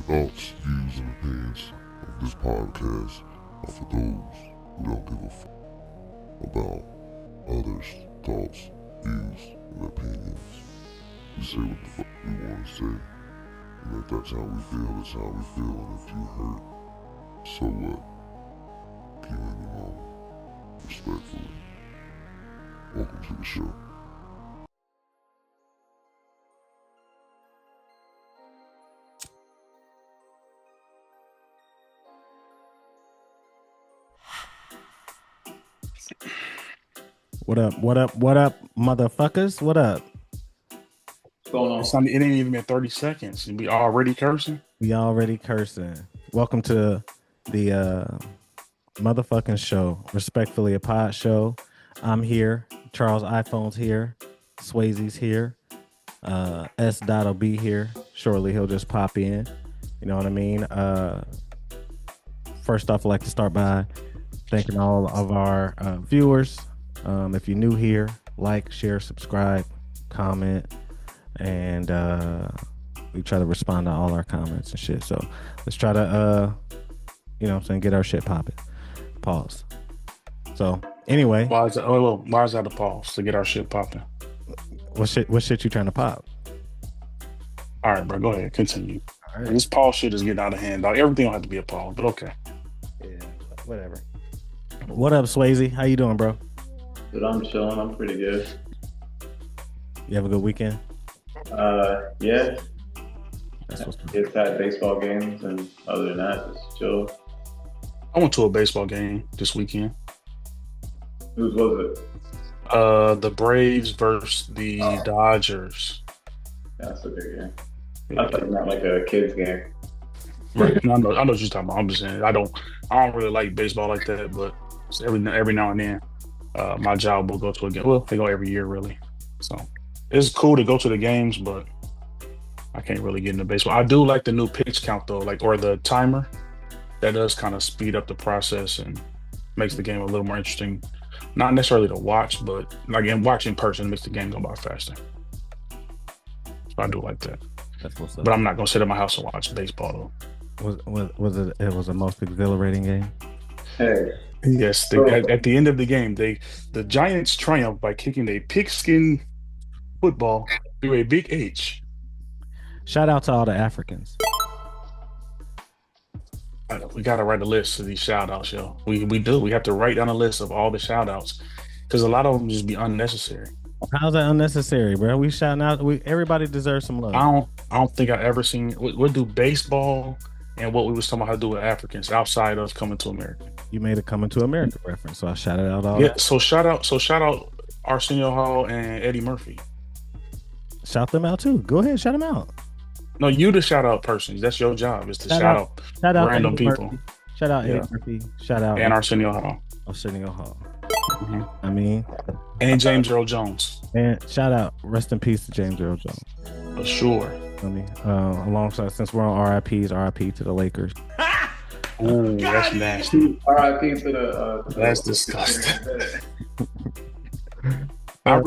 thoughts, views, and opinions of this podcast are for those who don't give a fuck about others' thoughts, views, and opinions. We say what the fuck we want to say, and if that's how we feel, that's how we feel, and if you hurt, so what? Keep it alone, respectfully. Welcome to the show. What up, motherfuckers? What up? What's going on? It ain't even been 30 seconds and we already cursing. Welcome to the motherfucking show. Respectfully, a pod show. I'm here. Charles iPhone's here. Swayze's here. S. Dot will be here. Shortly, he'll just pop in. You know what I mean? First off, I'd like to start by thanking all of our viewers. If you're new here, like, share, subscribe, comment, and we try to respond to all our comments and shit. So let's try to, get our shit popping. Pause. So anyway, why is that a pause to get our shit popping? What shit you trying to pop? All right, bro, go ahead, continue. All right. This pause shit is getting out of hand, dog. Everything don't have to be a pause, but okay. Yeah, whatever. What up, Swayze? How you doing, bro? Dude, I'm chilling. I'm pretty good. You have a good weekend? Yeah. That's what's Just had baseball games, and other than that, just chill. I went to a baseball game this weekend. Whose was it? The Braves versus the Dodgers. That's a big game. I thought it meant like a kids game. Right. I know what you're talking about. I'm just saying I don't really like baseball like that, but every now and then, my job will go to a game. Well, they go every year, really. So it's cool to go to the games, but I can't really get into baseball. I do like the new pitch count though, or the timer. That does kind of speed up the process and makes the game a little more interesting. Not necessarily to watch, but like watching in person makes the game go by faster. So I do like that. That's what's up. But I'm not gonna sit in my house and watch baseball though. Was it? It was the most exhilarating game. Hey. Yes, at the end of the game, the Giants triumphed by kicking a pigskin football through a big H. Shout out to all the Africans. We got to write a list of these shout outs, yo. We do. We have to write down a list of all the shout outs because a lot of them just be unnecessary. How's that unnecessary, bro? We shouting out. Everybody deserves some love. I don't think I ever seen. What do baseball and what we was talking about how to do with Africans outside of Coming to America. You made a Coming to America reference, so I shouted out all. Yeah. That. So shout out Arsenio Hall and Eddie Murphy. Shout them out too. Go ahead, shout them out. No, you the shout out person. That's your job. Is to shout out random people. Murphy. Shout out Eddie Murphy. Shout out and Arsenio Hall. Arsenio Hall. Mm-hmm. I mean, and James Earl Jones. And shout out, rest in peace to James Earl Jones. For sure. I mean, alongside, since we're on RIPs, RIP to the Lakers. Ooh, that's nasty. RIP to the. That's disgusting. I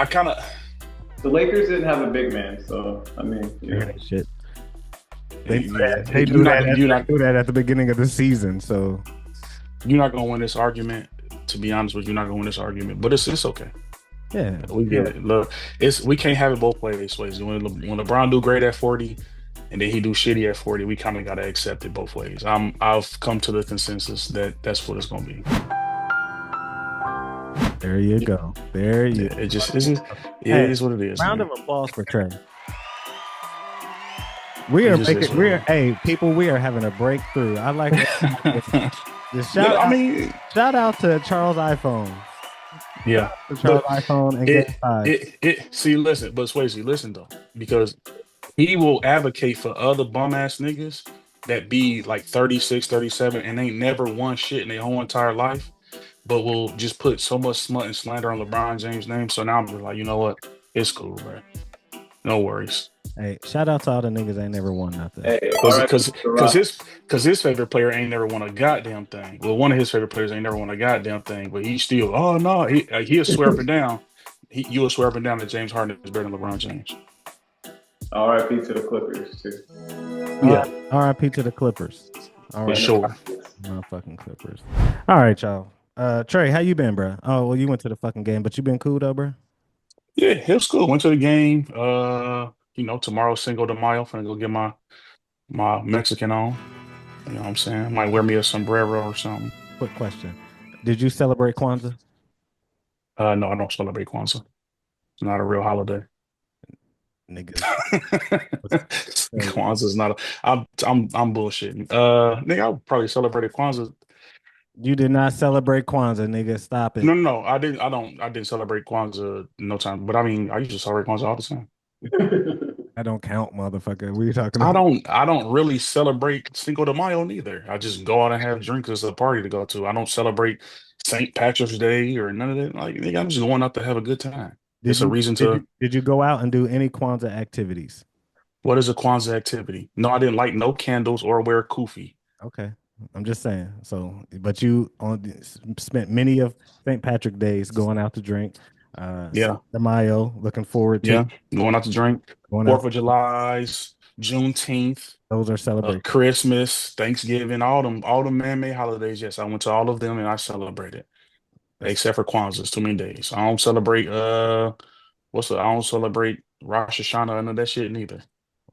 kind of. The Lakers didn't have a big man, so I mean, shit. They do that at the beginning of the season, so you're not gonna win this argument. To be honest with you, you're not gonna win this argument, but it's okay. Yeah, we get it. Look, we can't have it both ways. When LeBron do great at 40, and then he do shitty at 40, we kind of gotta accept it both ways. I've come to the consensus that that's what it's gonna be. There you go. There you. It just isn't. It is what it is. Round of applause for Trey. We are having a breakthrough. I like it. Shout out to Charles iPhone. Yeah, Charles iPhone and listen, but Swayze, listen though, because he will advocate for other bum ass niggas that be like 36, 37 and ain't never won shit in their whole entire life, but will just put so much smut and slander on LeBron James' name. So now I'm like, you know what? It's cool, bro. No worries. Hey, shout out to all the niggas ain't never won nothing. Because his favorite player ain't never won a goddamn thing. Well, one of his favorite players ain't never won a goddamn thing, but he still, oh no, he'll swear up and down. You'll swear up and down that James Harden is better than LeBron James. RIP to the Clippers too. Yeah, R.I.P. to the Clippers. All for right, sure. fucking Clippers. All right, y'all. Trey, how you been, bro? Oh, well, you went to the fucking game, but you been cool though, bro. Yeah, it was cool. Went to the game. Tomorrow Cinco de Mayo. Finna go get my Mexican on. You know what I'm saying? Might wear me a sombrero or something. Quick question: did you celebrate Kwanzaa, No, I don't celebrate Kwanzaa. It's not a real holiday. nigga? Kwanzaa's not. I'm bullshitting. Nigga, I probably celebrated Kwanzaa. You did not celebrate Kwanzaa, nigga. Stop it. No. I didn't. I didn't celebrate Kwanzaa no time. But I mean, I used to celebrate Kwanzaa all the time. I don't count, motherfucker. What are you talking I about? don't. I don't really celebrate Cinco de Mayo neither. I just go out and have drinks as a party to go to. I don't celebrate St. Patrick's Day or none of that. Like, nigga, I'm just going out to have a good time. Did It's a you reason did you to. did you go out and do any Kwanzaa activities? What is a Kwanzaa activity? No, I didn't light no candles or wear kufi. Okay, I'm just saying. So, but you spent many of St. Patrick days going out to drink. Yeah, Cinco de Mayo, looking forward to yeah. Going out to drink. going out. 4th of July's, Juneteenth, Those are celebrations. Christmas, Thanksgiving, all them man-made holidays. Yes, I went to all of them and I celebrated. That's Except for Kwanzaa, it's too many days. I don't celebrate I don't celebrate Rosh Hashanah and that shit neither.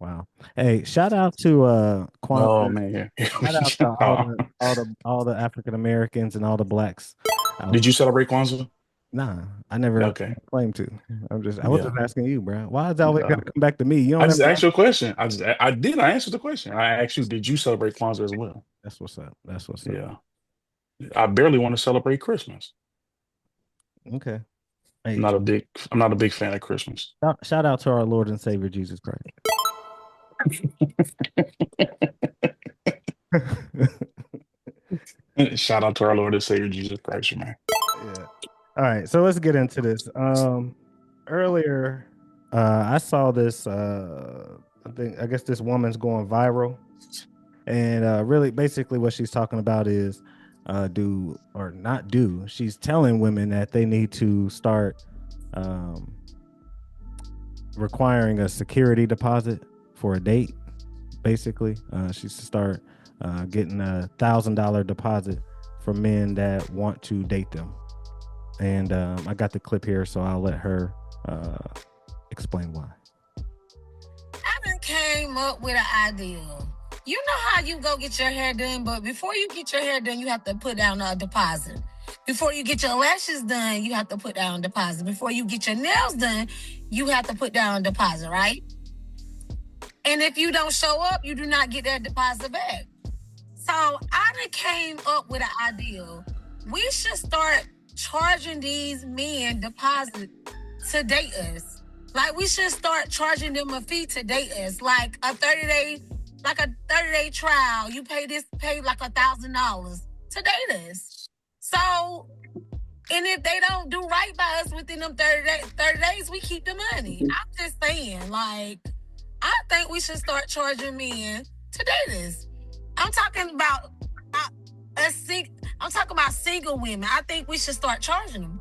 wow. Hey, shout out to Oh Kwanzaa. man. Shout out to all the African Americans and all the blacks out. Did you celebrate Kwanzaa? Nah, I never Okay. claimed to. I was just Yeah. asking you, bro. Why is it always Uh, gonna come back to me? You I don't just ever. asked you a question. I answered the question. I asked you, did you celebrate Kwanzaa as well? That's what's up. That's what's up. Yeah. I barely want to celebrate Christmas. Okay. Hey, I'm not a big fan of Christmas. shout out to our Lord and Savior Jesus Christ. Shout out to our Lord and Savior Jesus Christ, man. Yeah. All right, so let's get into this. Earlier, I saw this. I guess this woman's going viral, and really, basically, what she's talking about is, do or not do. She's telling women that they need to start requiring a security deposit for a date. Basically, she should start getting $1,000 deposit from men that want to date them. And I got the clip here, so I'll let her explain why. I done came up with an idea. You know how you go get your hair done, but before you get your hair done, you have to put down a deposit. Before you get your lashes done, you have to put down a deposit. Before you get your nails done, you have to put down a deposit, right? And if you don't show up, you do not get that deposit back. So I done came up with an idea. We should start charging these men deposit to date us. Like, we should start charging them a fee to date us. Like a 30-day trial. You pay like $1,000 to date us. So, and if they don't do right by us within them 30 days, we keep the money. I'm just saying, like, I think we should start charging men to date us. I'm talking about single women. I think we should start charging them.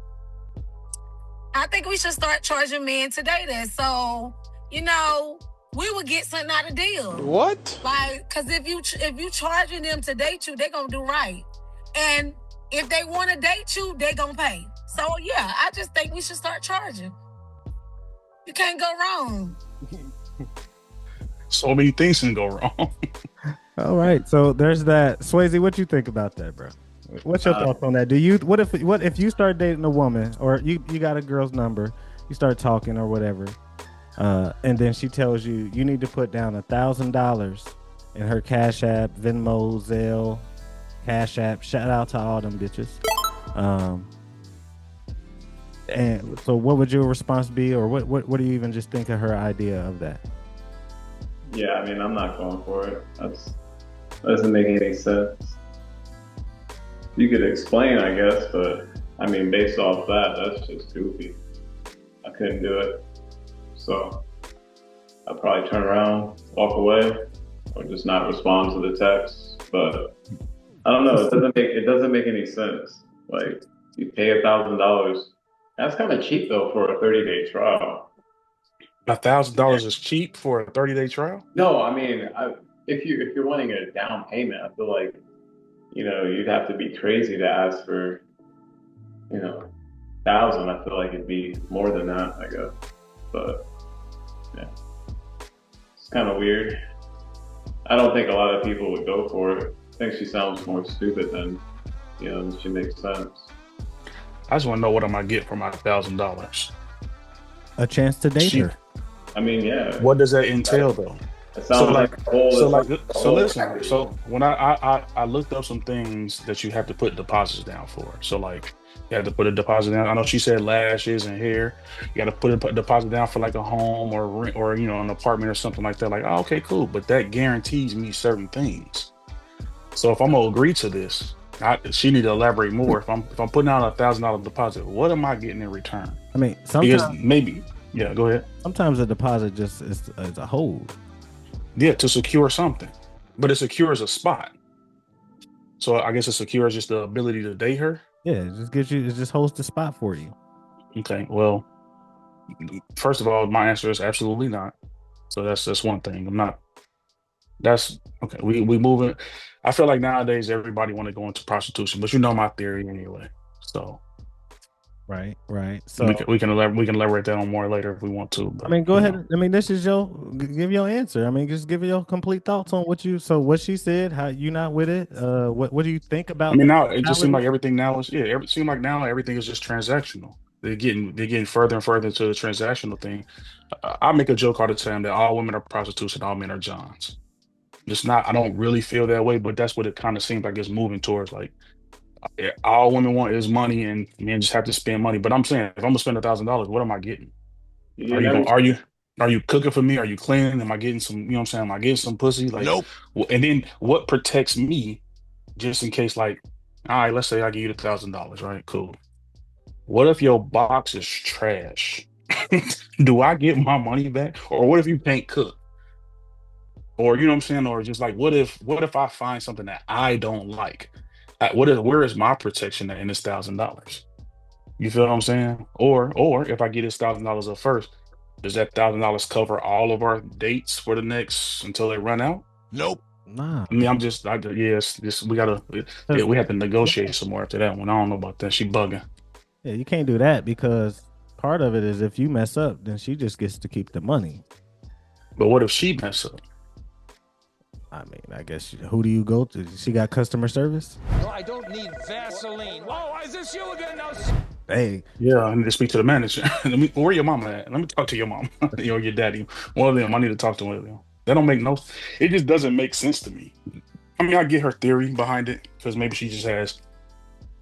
I think we should start charging men to date us. So, we would get something out of the deal. What? Like, because if you charging them to date you, they're going to do right. And if they want to date you, they're going to pay. So, yeah, I just think we should start charging. You can't go wrong. So many things can go wrong. All right, so there's that. Swayze, what you think about that, bro? What's your thoughts on that? What if you start dating a woman, or you got a girl's number, you start talking or whatever, and then she tells you need to put down $1,000 in her Cash App, Venmo, Zelle, Cash App. Shout out to all them bitches. And so, what would your response be, or what do you even just think of her idea of that? Yeah, I mean, I'm not going for it. That doesn't make any sense. You could explain, I guess, but I mean, based off that, that's just goofy. I couldn't do it. So I'd probably turn around, walk away, or just not respond to the text. But I don't know. It doesn't make any sense. Like, you pay $1,000. That's kind of cheap though for a 30-day trial. $1,000 is cheap for a 30-day trial? No, I mean, if you're wanting a down payment, I feel like you'd have to be crazy to ask for 1,000. I feel like it'd be more than that, I guess. But yeah, it's kind of weird. I don't think a lot of people would go for it. I think she sounds more stupid than she makes sense. I just want to know what am I get for my $1,000. A chance to date her. I mean, yeah. What does that entail, though? It sounds So listen. So when I looked up some things that you have to put deposits down for. So like you have to put a deposit down. I know she said lashes and hair. You got to put a deposit down for like a home or rent or an apartment or something like that. Like, oh, okay, cool. But that guarantees me certain things. So if I'm gonna agree to this, she need to elaborate more. If I'm putting out $1,000 deposit, what am I getting in return? I mean, sometimes yeah, go ahead. Sometimes a deposit just is a hold. Yeah, to secure something, but it secures a spot. So I guess it secures just the ability to date her. Yeah, it just holds the spot for you. Okay, well, first of all, my answer is absolutely not. So that's one thing. I'm not. That's okay. We moving. I feel like nowadays everybody want to go into prostitution, but you know my theory anyway. So right. So we can elaborate that on more later if we want to. But, I mean, go ahead. I mean, this is give your answer. I mean, just give your complete thoughts on what she said. How you not with it? What do you think about? I mean, now it just seems like everything now is it seems like now everything is just transactional. They're getting further and further into the transactional thing. I make a joke all the time that all women are prostitutes and all men are Johns. It's not. I don't really feel that way, but that's what it kind of seems like it's moving towards. Like all women want is money, and men just have to spend money. But I'm saying, if I'm gonna spend $1,000, what am I getting? Are you cooking for me? Are you cleaning? Am I getting some? You know what I'm saying? Am I getting some pussy? Like, nope. And then what protects me, just in case? Like, all right, let's say I give you $1,000, right? Cool. What if your box is trash? Do I get my money back? Or what if you can't cook? Or you know what I'm saying? Or just like, what if I find something that I don't like? Where is my protection in this $1,000? You feel what I'm saying? Or if I get this $1,000 up first, does that $1,000 cover all of our dates for the next until they run out? Nope. Nah. I mean, we have to negotiate some more after that one. I don't know about that. She bugging. Yeah, you can't do that because part of it is if you mess up, then she just gets to keep the money. But what if she mess up? I mean, I guess who do you go to? She got customer service? No, I don't need Vaseline. Oh, is this you again? No. Hey. Yeah, I need to speak to the manager. Where your mama at? Let me talk to your mom. Your daddy. One of them. I need to talk to one of them. That don't make it just doesn't make sense to me. I mean, I get her theory behind it because maybe she just has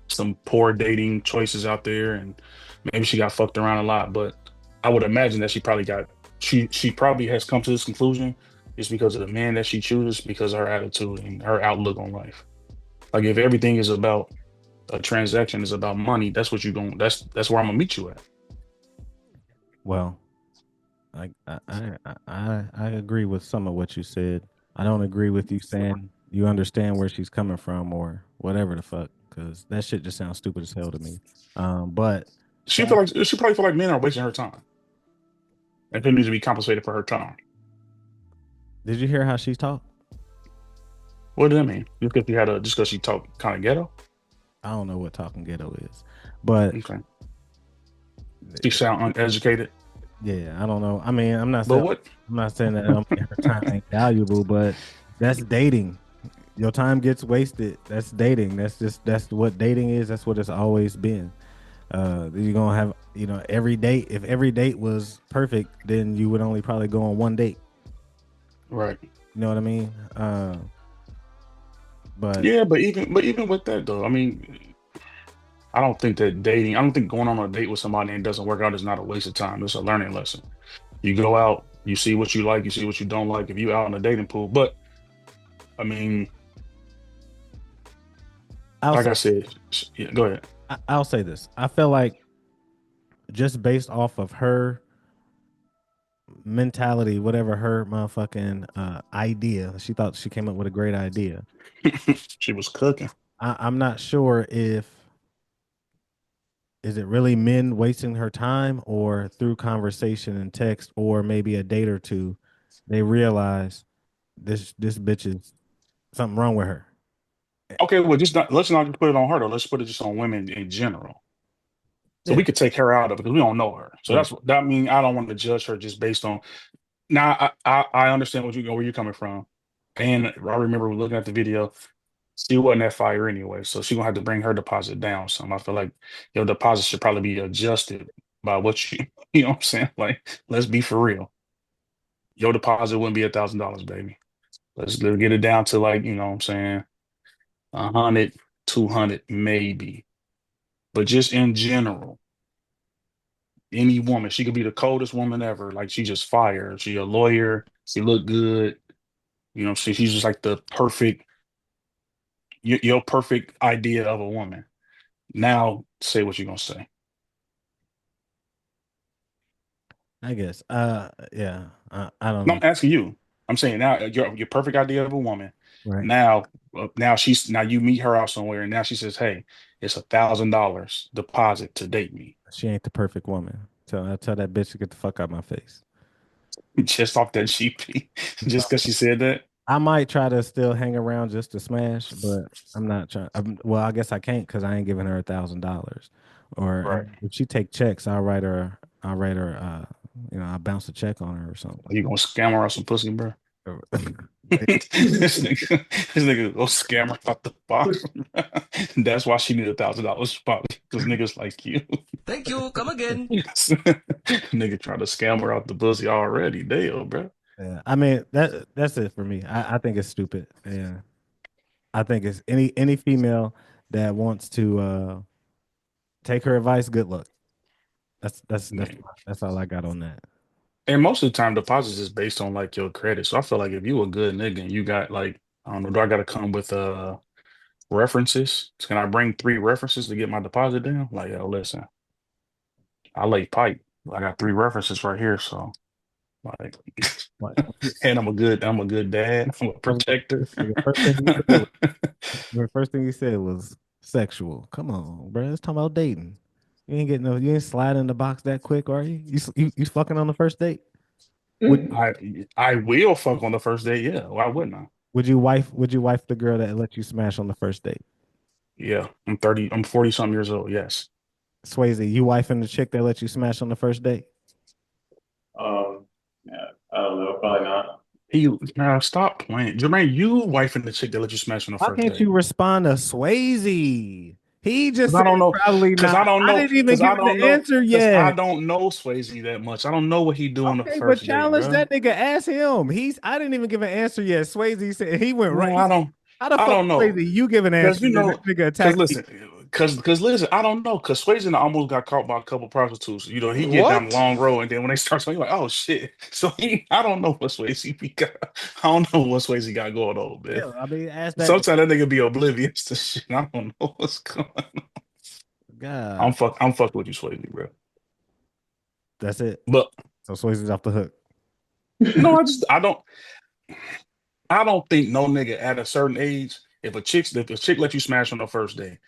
some poor dating choices out there and maybe she got fucked around a lot, but I would imagine that she probably has come to this conclusion just because of the man that she chooses, because of her attitude and her outlook on life. Like if everything is about a transaction, is about money, that's where I'm gonna meet you at. Well, I agree with some of what you said. I don't agree with you saying you understand where she's coming from or whatever the fuck, because that shit just sounds stupid as hell to me. But she probably feel like men are wasting her time, and people need to be compensated for her time. Did you hear how she talked? What does that mean? Just because she talked kind of ghetto? I don't know what talking ghetto is, but okay. She sound uneducated. Yeah, I don't know. I mean, I'm not saying that her time ain't valuable, but that's dating. Your time gets wasted. That's dating. That's what dating is. That's what it's always been. You're gonna have, every date. If every date was perfect, then you would only probably go on one date. Right. You know what I mean? But even with that though, I mean, I don't think going on a date with somebody and it doesn't work out is not a waste of time. It's a learning lesson. You go out, you see what you like, you see what you don't like. If you out in a dating pool, but I mean, I said, yeah, go ahead. I'll say this. I feel like just based off of her mentality, whatever her motherfucking idea, she thought she came up with a great idea. She was cooking. I'm not sure is it really men wasting her time, or through conversation and text, or maybe a date or two, they realize this bitch is something wrong with her. Okay, well, let's not just put it on her though. Let's put it just on women in general. So we Yeah, could take her out of it because we don't know her. So right. that's what that mean. I don't want to judge her just based on. Now I understand where you're coming from, and I remember looking at the video. She wasn't that fire anyway, so she gonna have to bring her deposit down. Some I feel like your deposit should probably be adjusted by what you you know what I'm saying. Like let's be for real. Your deposit wouldn't be $1,000, baby. Let's get it down to like you know what I'm saying 100, 200 maybe. But just in general, any woman, she could be the coldest woman ever. Like she just fire. She a lawyer. She look good. You know, she's just like the perfect, your perfect idea of a woman. Now, say what you're gonna say. I guess. Yeah. I don't No, I'm know. asking you. I'm saying now your perfect idea of a woman. Right. Now, now you meet her out somewhere, and now she says, "Hey, it's $1,000 deposit to date me." She ain't the perfect woman. So I tell that bitch to get the fuck out my face. Just off that GP, just No. because she said that. I might try to still hang around just to smash, but I'm not trying. Well, I guess I can't because I ain't giving her $1,000. Or Right. if she take checks, I'll write her. I'll write her. I'll bounce a check on her or something. You gonna scam her out some pussy, bro? Like, This nigga go scam her out the box. That's why she need $1,000 probably because niggas like you. Thank you. Come again. Nigga trying to scam her out the pussy already. Damn, bro. yeah, I mean that's it for me. I think it's stupid. Yeah, I think it's any female that wants to take her advice. Good luck. That's all I got on that. And most of the time, deposits is based on like your credit. So I feel like if you a good nigga and you got like, I don't know, do I gotta come with references? Can I bring 3 references to get my deposit down? Like, yo, listen, I lay pipe. I got 3 references right here. So like, What? and I'm a good dad. I'm a protector. The first thing you said was the first thing you said was sexual. Come on, bro. Let's talk about dating. You ain't getting no. You ain't sliding in the box that quick, are you? You fucking on the first date? Would I will fuck on the first date. Yeah, why wouldn't I? would you wife the girl that let you smash on the first date? Yeah, I'm 30. I'm 40 something years old. Yes. Swayze, you wifing the chick that let you smash on the first date? Yeah, I don't know, probably not. He now stop playing. Jermaine, you wifing the chick that let you smash on the Why first can't date. you respond to Swayze? He just Cause I said don't know, probably cause not. I don't I know, didn't even cause give I him don't the know, answer cause I yet. don't know Swayze that much. I don't know what he do on the Okay, but first date, challenge bro. that nigga. Ask him. I didn't even give an answer yet. Swayze said he went right. Man, He said, "How the I fuck, don't know. Swayze? You give an Cause answer, you then that know, nigga cause attack me." listen, cause listen, I don't know. Cause Swayze almost got caught by a couple prostitutes. You know, he get down the What? long road, and then when they start talking, like, oh shit. So I don't know what Swayze he got. I don't know what Swayze got going on, man. Yeah, I mean, ask that Sometimes that nigga be oblivious to shit. I don't know what's going on. God. I'm fucking with you, Swayze, bro. That's it. But So Swayze's off the hook. no, I don't think no nigga at a certain age, if a chick let you smash on the first day,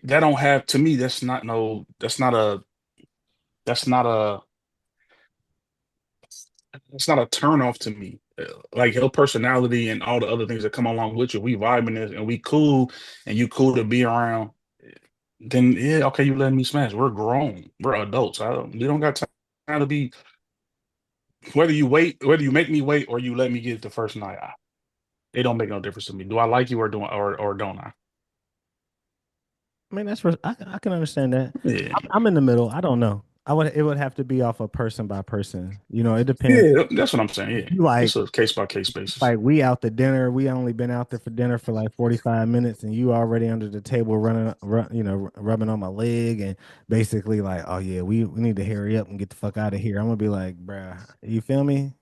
that don't have to me, that's not a it's not a turn off to me. Like her personality and all the other things that come along with you, we vibing this and we cool and you cool to be around. Then yeah, okay, you letting me smash. We're grown. We're adults. We don't got time to be whether you make me wait or you let me get it the first night. It don't make no difference to me. Do I like you or don't I? I mean, I can understand that. Yeah. I'm in the middle. I don't know. It would have to be off a person by person. It depends. Yeah, that's what I'm saying. Yeah. You like It's a case by case basis. like we out to dinner. We only been out there for dinner for like 45 minutes, and you already under the table rubbing on my leg, and basically like, oh yeah, we need to hurry up and get the fuck out of here. I'm gonna be like, bruh, you feel me?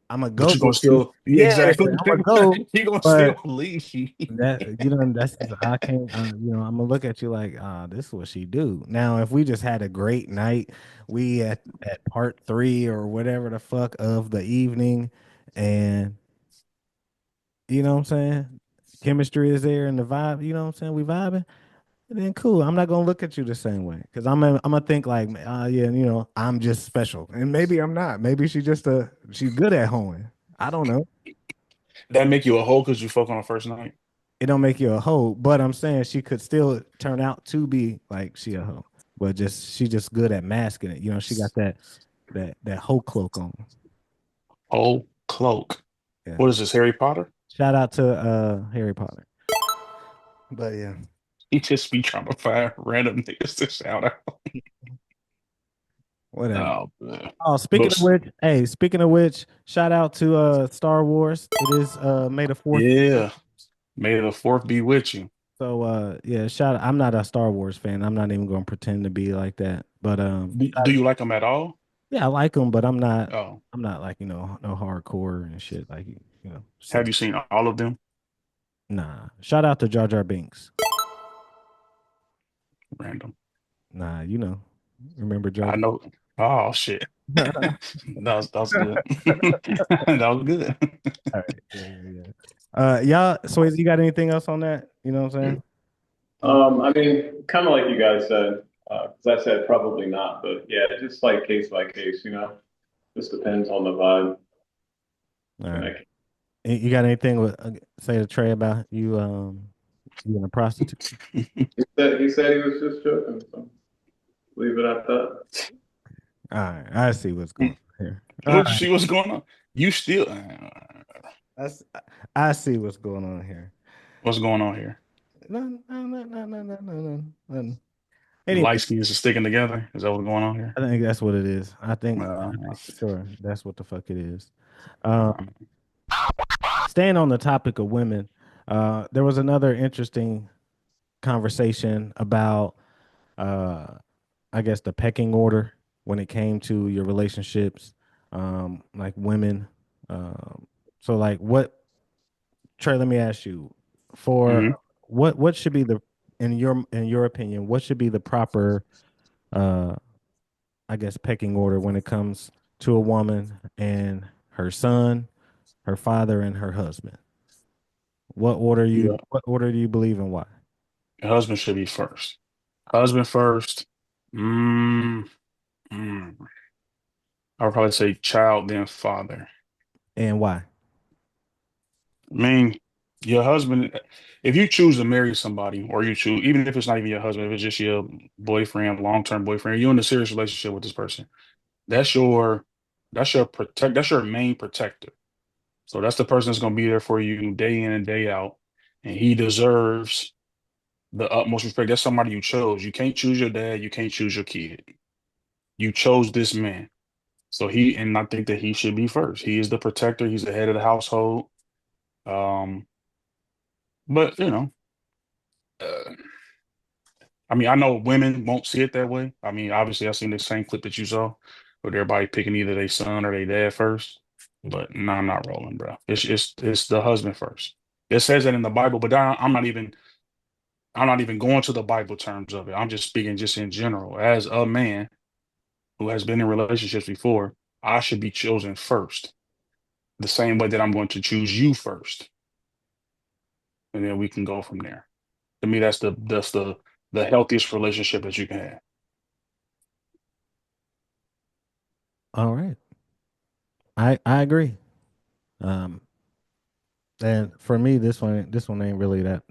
I'm gonna go But you're gonna with you. still, yeah, Yeah, exactly. I'm gonna go, You're gonna still but leave. that's I can't. I'm gonna look at you like, this is what she do. Now, if we just had a great night, we at part three or whatever the fuck of the evening, and you know what I'm saying, chemistry is there and the vibe. You know what I'm saying, we vibing. Then cool. I'm not gonna look at you the same way because I'm gonna think like, yeah, I'm just special, and maybe I'm not. Maybe she's good at hoeing. I don't know. That make you a hoe because you fuck on the first night. It don't make you a hoe, but I'm saying she could still turn out to be like she a hoe, but she just good at masking it. She got that hoe cloak on. Whole cloak. Yeah. What is this, Harry Potter? Shout out to Harry Potter. But yeah. He just be trying to find random niggas to shout out. Whatever. Oh, man. Oh, speaking of which, shout out to Star Wars. It is May the 4th. Yeah. May the fourth be with you. So yeah, I'm not a Star Wars fan. I'm not even going to pretend to be like that. But Do you like them at all? yeah, I like them, but Oh, I'm not like, no hardcore and shit like, have six. you seen all of them? Nah. Shout out to Jar Jar Binks. Random. Nah, remember Jar I Jar? know. Oh shit. That was good. That was good. All right. Yeah. Y'all, Swayze, you got anything else on that? You know what I'm saying? I mean, kind of like you guys said, because I said probably not, but yeah, just like case by case, just depends on the vibe. All And right. You got anything with say to Trey about you and a prostitute? he said he was just joking, so leave it at that. All right, I see what's going on here. All What you right, see what's going on? You still That's, I see what's going on here. what's going on here? No, no, no, no, no, no, no, no. The Anyway, light skins are sticking together. Is that what's going on here? I think that's what it is. Uh, For sure that's what the fuck it is. uh, Staying on the topic of women, there was another interesting conversation about, I guess, the pecking order when it came to your relationships, like women. So, like, Trey? Let me ask you, for mhm. what should be the in your opinion, what should be the proper, uh, I guess, pecking order when it comes to a woman and her son, her father, and her husband? Yeah, What order do you believe in? Why the husband should be first. Husband first. Mm, mm. I would probably say child, then father. and why? I mean, your husband, if you choose to marry somebody, or you choose, even if it's not even your husband, if it's just your boyfriend, long-term boyfriend, you're in a serious relationship with this person. That's your, that's your main protector. So that's the person that's going to be there for you day in and day out, and he deserves the utmost respect. That's somebody you chose. You can't choose your dad. You can't choose your kid. You chose this man. So and I think that he should be first. He is the protector. He's the head of the household. Um, but uh, I mean, I know women won't see it that way. I mean, obviously, I've seen the same clip that you saw, with everybody picking either their son or their dad first. But no, I'm not rolling, bro. It's the husband first. It says that in the Bible, but I'm not even going to the Bible terms of it. I'm just speaking just in general. As a man who has been in relationships before, I should be chosen first, the same way that I'm going to choose you first, and then we can go from there. To me, that's the healthiest relationship that you can have. All right, I agree. Um, and for me, this one ain't really it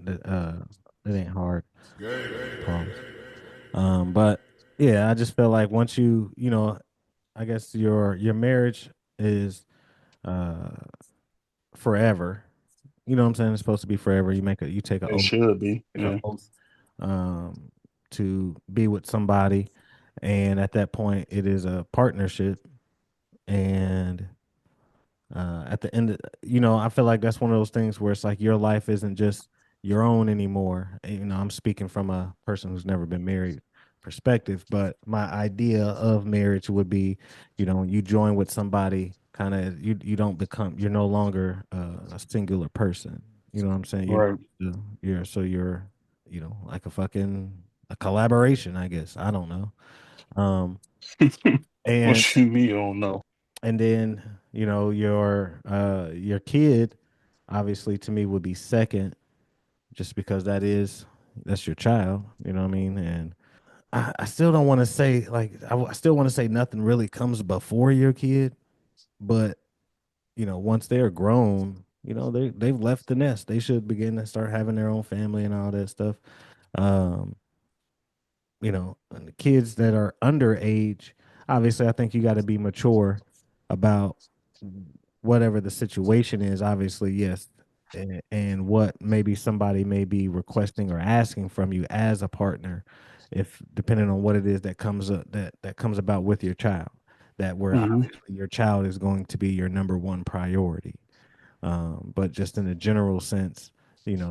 ain't hard. Pause. But yeah, I just feel like once I guess your marriage is uh forever. You know what I'm saying? It's supposed to be forever. You take a It oath, should be, take an yeah. oath to be with somebody, and at that point, it is a partnership. And at the end, I feel like that's one of those things where it's like your life isn't just your own anymore. I'm speaking from a person who's never been married perspective, but my idea of marriage would be, you join with somebody, kind of, you're no longer a singular person. You know what I'm saying? Right. You're, like a collaboration, I guess. I don't know. Um, and What you mean you don't know? and then your kid obviously to me would be second, just because that's your child, you know what I mean? And I still don't want to say, like, I still want to say nothing really comes before your kid, but once they're grown, they've left the nest. They should begin to start having their own family and all that stuff. Um, and the kids that are underage, obviously, I think you got to be mature about whatever the situation is. Obviously, yes, and what maybe somebody may be requesting or asking from you as a partner, if depending on what it is that comes up that comes about with your child, that where Hmm. obviously your child is going to be your number one priority. But just in a general sense,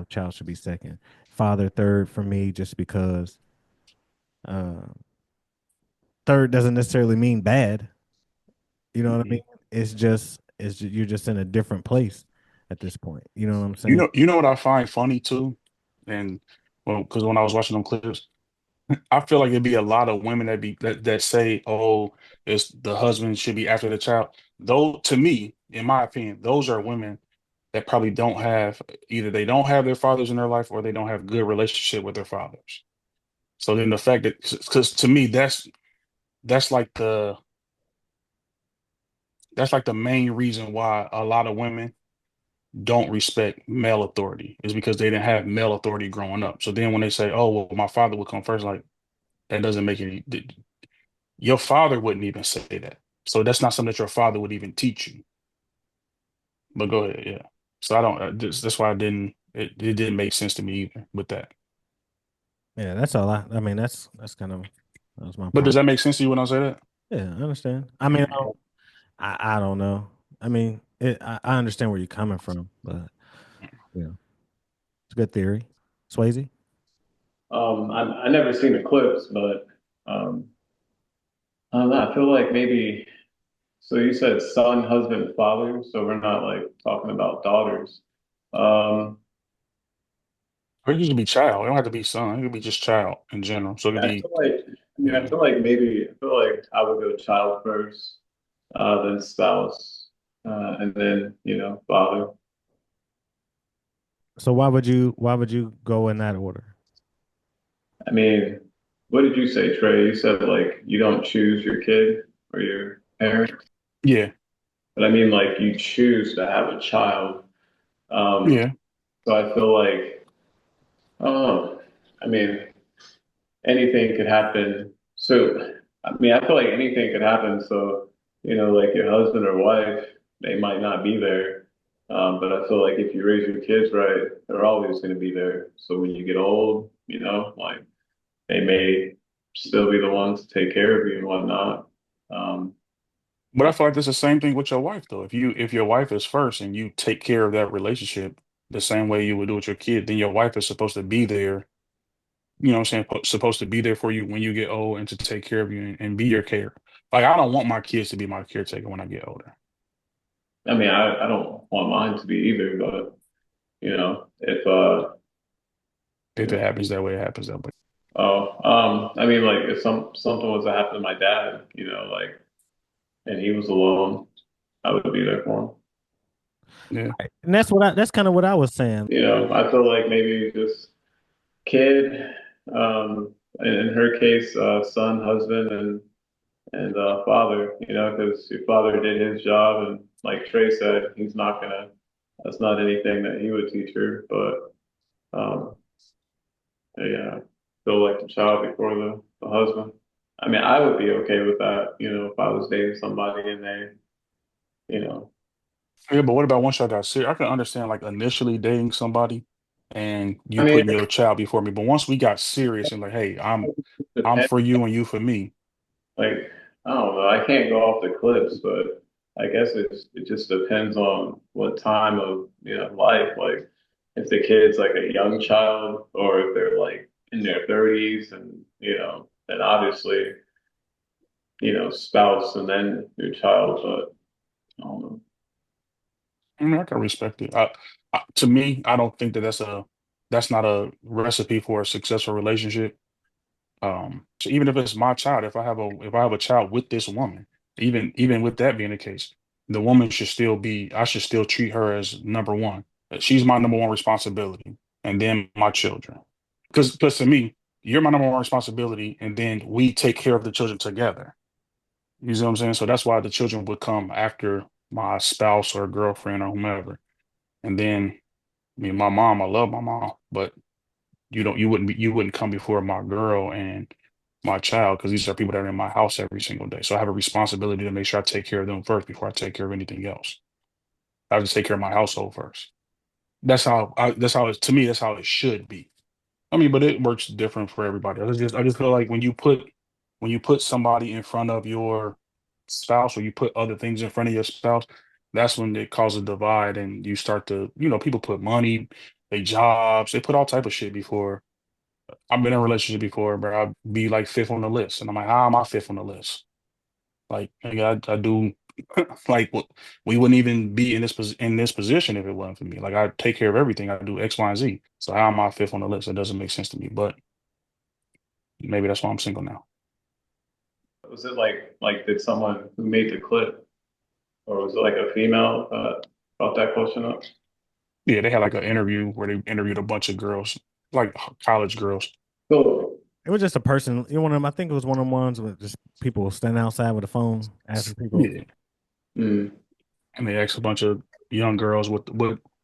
child should be second, father third for me, just because. Uh, Third doesn't necessarily mean bad. You know what I Hmm. mean? You're just in a different place at this point. You know what I'm You saying? know, you know what I find funny too, and well, because when I was watching them clips, I feel like there'd be a lot of women that say, "Oh, it's the husband should be after the child." Though, to me, in my opinion, those are women that probably don't have either they don't have their fathers in their life or they don't have good relationship with their fathers. So then the fact that because to me that's like the that's like the main reason why a lot of women don't respect male authority is because they didn't have male authority growing up. So then when they say, "Oh, well, my father would come first," like that doesn't make any. Your father wouldn't even say that. So that's not something that your father would even teach you. But go ahead, yeah. So I don't. That's why I didn't. It didn't make sense to me either with that. Yeah, that's all. I mean, that's kind of that was my But does problem. that make sense to you when I say that? Yeah, I understand. I mean, I don't know. I mean, I understand where you're coming from, but yeah, it's a good theory. Swayze. I never seen the clips, but um, I don't know. I feel like maybe. So you said son, husband, father. So we're not like talking about daughters. Um, Or it could be child. It don't have to be son. It could be just child in general. So it could I be feel like. I mean, I yeah. feel like maybe. I feel like I would go child first, then spouse, and then father. So why would you go in that order? I mean, what did you say, Trey? You said like you don't choose your kid or your parent, Yeah. but I mean like you choose to have a child. Um, Yeah. so I feel like, oh, I mean, anything could happen. So, I mean, I feel like anything could happen. So, like your husband or wife, they might not be there. But I feel like if you raise your kids right, they're always going to be there. So when you get old, like they may still be the ones to take care of you and whatnot. Um, But I feel like it's the same thing with your wife though. If your wife is first and you take care of that relationship the same way you would do with your kid, then your wife is supposed to be there. You know what I'm saying? Supposed to be there for you when you get old and to take care of you and be your care. Like I don't want my kids to be my caretaker when I get older. I mean, I don't want mine to be either, but if you If it know, happens that way, it happens that way. I mean, like if something was to happen to my dad, like, and he was alone, I would be there for him. Yeah. Right. And that's kind of what I was saying. I feel like maybe just kid, in her case, son, husband, and father. Because your father did his job, and like Trey said, he's not gonna. That's not anything that he would teach her, but um, yeah, feel like the child before the husband. I mean, I would be okay with that, if I was dating somebody and they, you know, Yeah, but what about once y'all got serious? I can understand like initially dating somebody and I you mean, putting your child before me, but once we got serious and like, hey, it I'm depends. for you and you for me. Like, I don't know. I can't go off the cliffs, but I guess it just depends on what time of, life. Like, if the kid's like a young child or if they're like in their 30s and, then obviously, spouse and then your child, but I don't know. I mean, I can respect it. To me, I don't think that that's not a recipe for a successful relationship. So even if it's my child, if I have a child with this woman, even with that being the case, the woman should still be. I should still treat her as number one. She's my number one responsibility, and then my children. Because to me, you're my number one responsibility, and then we take care of the children together. You see what I'm saying? So that's why the children would come after my spouse or girlfriend or whomever. And then, I mean, my mom, I love my mom, but you wouldn't come before my girl and my child because these are people that are in my house every single day. So I have a responsibility to make sure I take care of them first before I take care of anything else. I have to take care of my household first. That's how to me, that's how it should be. I mean, but it works different for everybody. I just feel like when you put somebody in front of your spouse or you put other things in front of your spouse, that's when it causes a divide and you start to, people put money, they jobs, they put all type of shit before. I've been in a relationship before, but I'd be like fifth on the list. And I'm like, how am I fifth on the list? Like, nigga, I do like we wouldn't even be in this position if it wasn't for me. Like I take care of everything. I do X, Y, and Z. So how am I fifth on the list? It doesn't make sense to me. But maybe that's why I'm single now. Was it like did someone who made the clip, or was it like a female brought that question up? Yeah, they had like an interview where they interviewed a bunch of girls, like college girls. So It was just a person. You know, one of them. I think it was one of them ones with just people standing outside with a phone asking people. Yeah, mm, and they asked a bunch of young girls what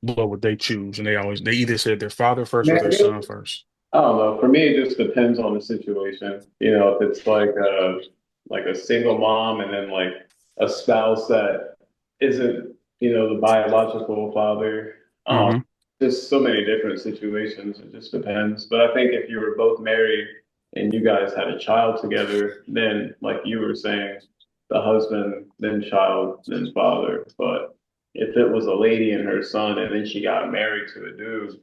would they choose, and they either said their father first or man, their son first. I don't know. For me, it just depends on the situation. If it's like a single mom and then like a spouse that isn't, the biological father. Hmm. Just so many different situations. It just depends. But I think if you were both married and you guys had a child together, then like you were saying, the husband, then child, then father. But if it was a lady and her son and then she got married to a dude,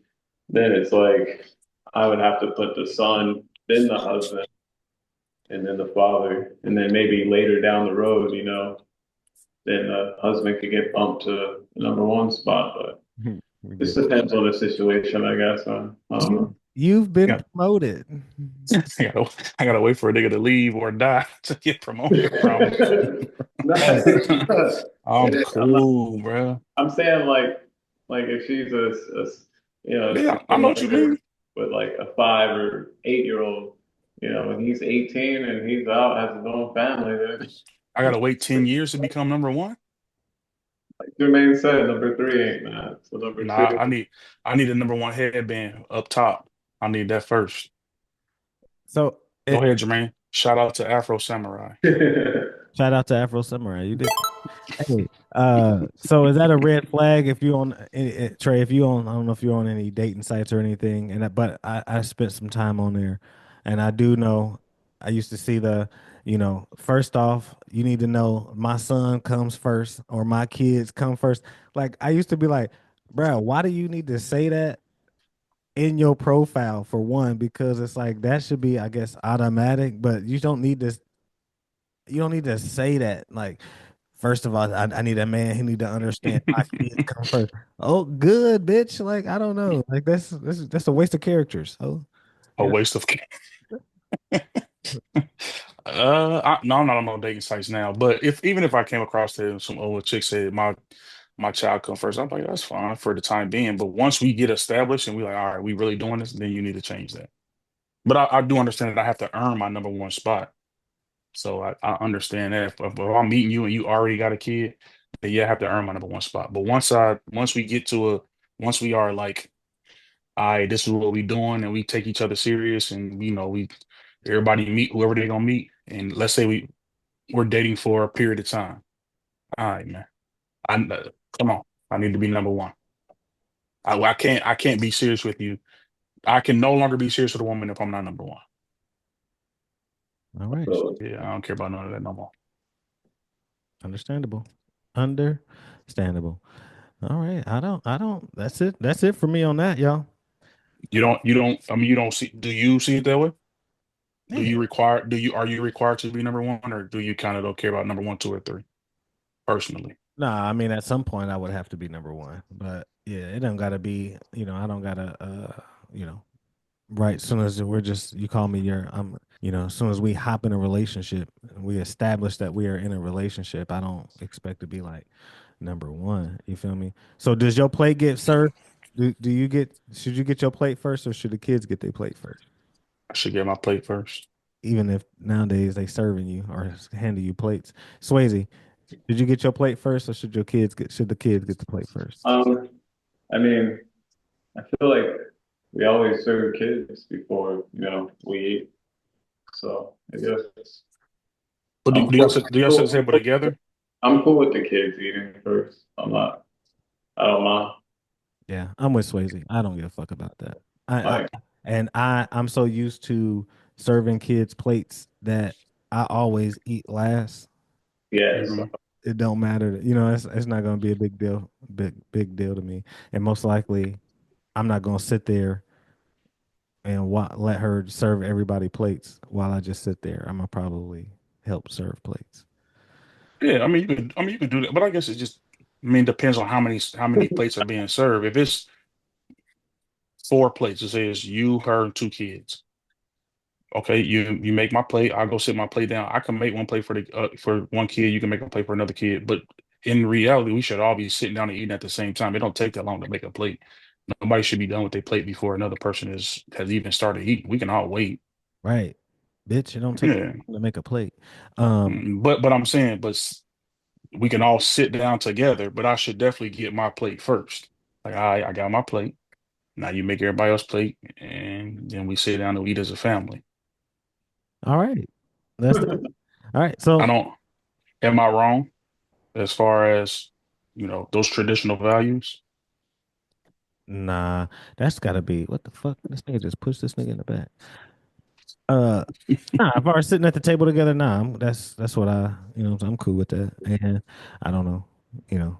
then it's like I would have to put the son, then the husband, and then the father, and then maybe later down the road, then the husband could get bumped to the number one spot. But this depends on the situation, I guess. I don't know. You've been Yeah, promoted. I gotta wait for a nigga to leave or die to get promoted. Probably. No, I'm cool, bro. I'm saying like if she's a Yeah, I single know what you mother mean. with like a 5 or 8 year old, and he's 18 and he's out has his own family, then I gotta wait 10 years to become number one. like Jermaine said, number three ain't mad. So number two. Nah, I need a number one headband up top. I need that first. So, Go ahead, Jermaine. Shout out to Afro Samurai. shout out to Afro Samurai. You did. Hey, so is that a red flag if you on Trey? If you on, I don't know if you're on any dating sites or anything, but I spent some time on there, and I do know I used to see first off, you need to know my son comes first or my kids come first. Like I used to be like, bro, why do you need to say that in your profile for one? Because it's like that should be, I guess, automatic, but you don't need this. You don't need to say that. Like, first of all, I need a man. He need to understand my kids come first. Oh, good, bitch. Like, I don't know. Like, that's a waste of characters. Oh, A you know. waste of. No, I'm not on no dating sites now. But even if I came across it, and some old chick said my child come first, I'm like, that's fine for the time being. But once we get established and we like, all right, we really doing this, then you need to change that. But I do understand that I have to earn my number one spot. So I understand that. If I'm meeting you and you already got a kid, then yeah, I have to earn my number one spot. But once we get to once we are like, all right, this is what we doing, and we take each other serious, and we everybody meet whoever they gonna meet, and let's say we're dating for a period of time. All right, man. Come on. I need to be number one. I can't be serious with you. I can no longer be serious with a woman if I'm not number one. All right. So Yeah, I don't care about none of that no more. Understandable. Understandable. All right. I don't. That's it for me on that, y'all. You don't. I mean, you don't see. Do you see it that way? Yeah. Are you required to be number one, or do you kind of don't care about number one, two, or three personally? Nah, I mean, at some point I would have to be number one, but yeah, it don't gotta be. I don't gotta. You know, right. As soon as you call me your, as soon as we hop in a relationship, we establish that we are in a relationship. I don't expect to be like number one. You feel me? So does your plate get served? Should you get your plate first or should the kids get their plate first? I should get my plate first. Even if nowadays they serving you or handing you plates. Swayze, did you get your plate first or should the kids get the plate first? um, I mean, I feel like we always serve kids before, we eat. So I guess But I'm do y'all sit at the table together? I'm cool with the kids eating first. I don't mind. Yeah, I'm with Swayze. I don't give a fuck about that. I Like, and I'm so used to serving kids plates that I always eat last. yeah, so, Hmm. It don't matter. It's not gonna be a big deal, big deal to me. And most likely, I'm not gonna sit there and let her serve everybody plates while I just sit there. I'm gonna probably help serve plates. Yeah, you could do that, but I guess it just, depends on how many plates are being served. If it's four plates, it says you, her, and two kids. Okay, you make my plate. I'll go sit my plate down. I can make one plate for one kid. You can make a plate for another kid. But in reality, we should all be sitting down and eating at the same time. It don't take that long to make a plate. Nobody should be done with their plate before another person has even started eating. We can all wait. Right, bitch. It don't take Yeah. long to make a plate. Um, But I'm saying, we can all sit down together. But I should definitely get my plate first. Like I got my plate. Now you make everybody else plate, and then we sit down and eat as a family. all right, that's that. All right. I So don't. Am I wrong as far as those traditional values? nah, that's gotta be what the fuck. This nigga just pushed this nigga in the back. Uh, nah. If I were sitting at the table together, nah, that's what I'm cool with that. And I don't know, you know,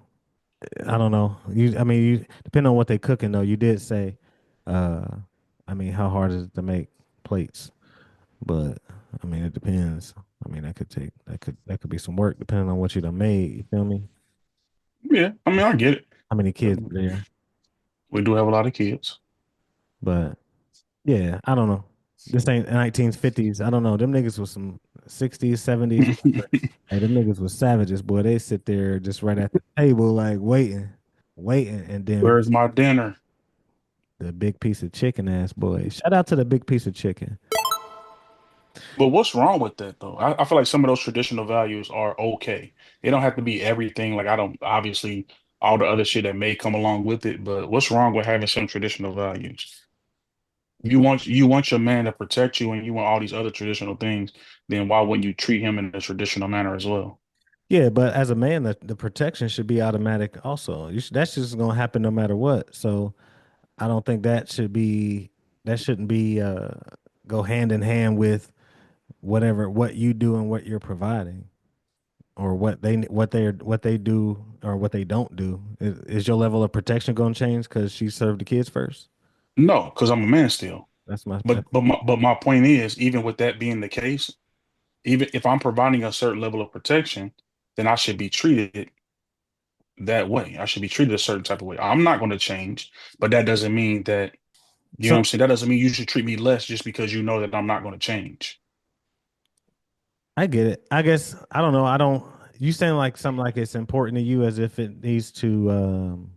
I don't know. You depending on what they cooking though. You did say, uh, how hard is it to make plates? But it depends. That could be some work depending on what you done made. You feel me? Yeah, I get it. How many kids are there? We do have a lot of kids. But yeah, I don't know. This ain't 1950s. I don't know. Them niggas was some 60s, 70s, whatever. Hey, them niggas was savages, boy. They sit there just right at the table, like waiting, and then Where's my dinner? the big piece of chicken ass boy. Shout out to the big piece of chicken. But what's wrong with that though? I feel like some of those traditional values are okay. It don't have to be everything. Like I don't obviously all the other shit that may come along with it, but what's wrong with having some traditional values? You want your man to protect you and you want all these other traditional things, then why wouldn't you treat him in a traditional manner as well? Yeah, but as a man, the protection should be automatic. Also, that's just gonna happen no matter what. So I don't think that shouldn't be go hand in hand with what you do and what you're providing, or what they do or what they don't do. Is your level of protection going to change because she served the kids first? No, because I'm a man still. That's my But my point is, even with that being the case, even if I'm providing a certain level of protection, then I should be treated that way. I should be treated a certain type of way. I'm not going to change, but that doesn't mean that, you know so what I'm saying? That doesn't mean you should treat me less just because you know that I'm not going to change. I get it. I guess I don't know. I don't. You saying like something like it's important to you as if it needs to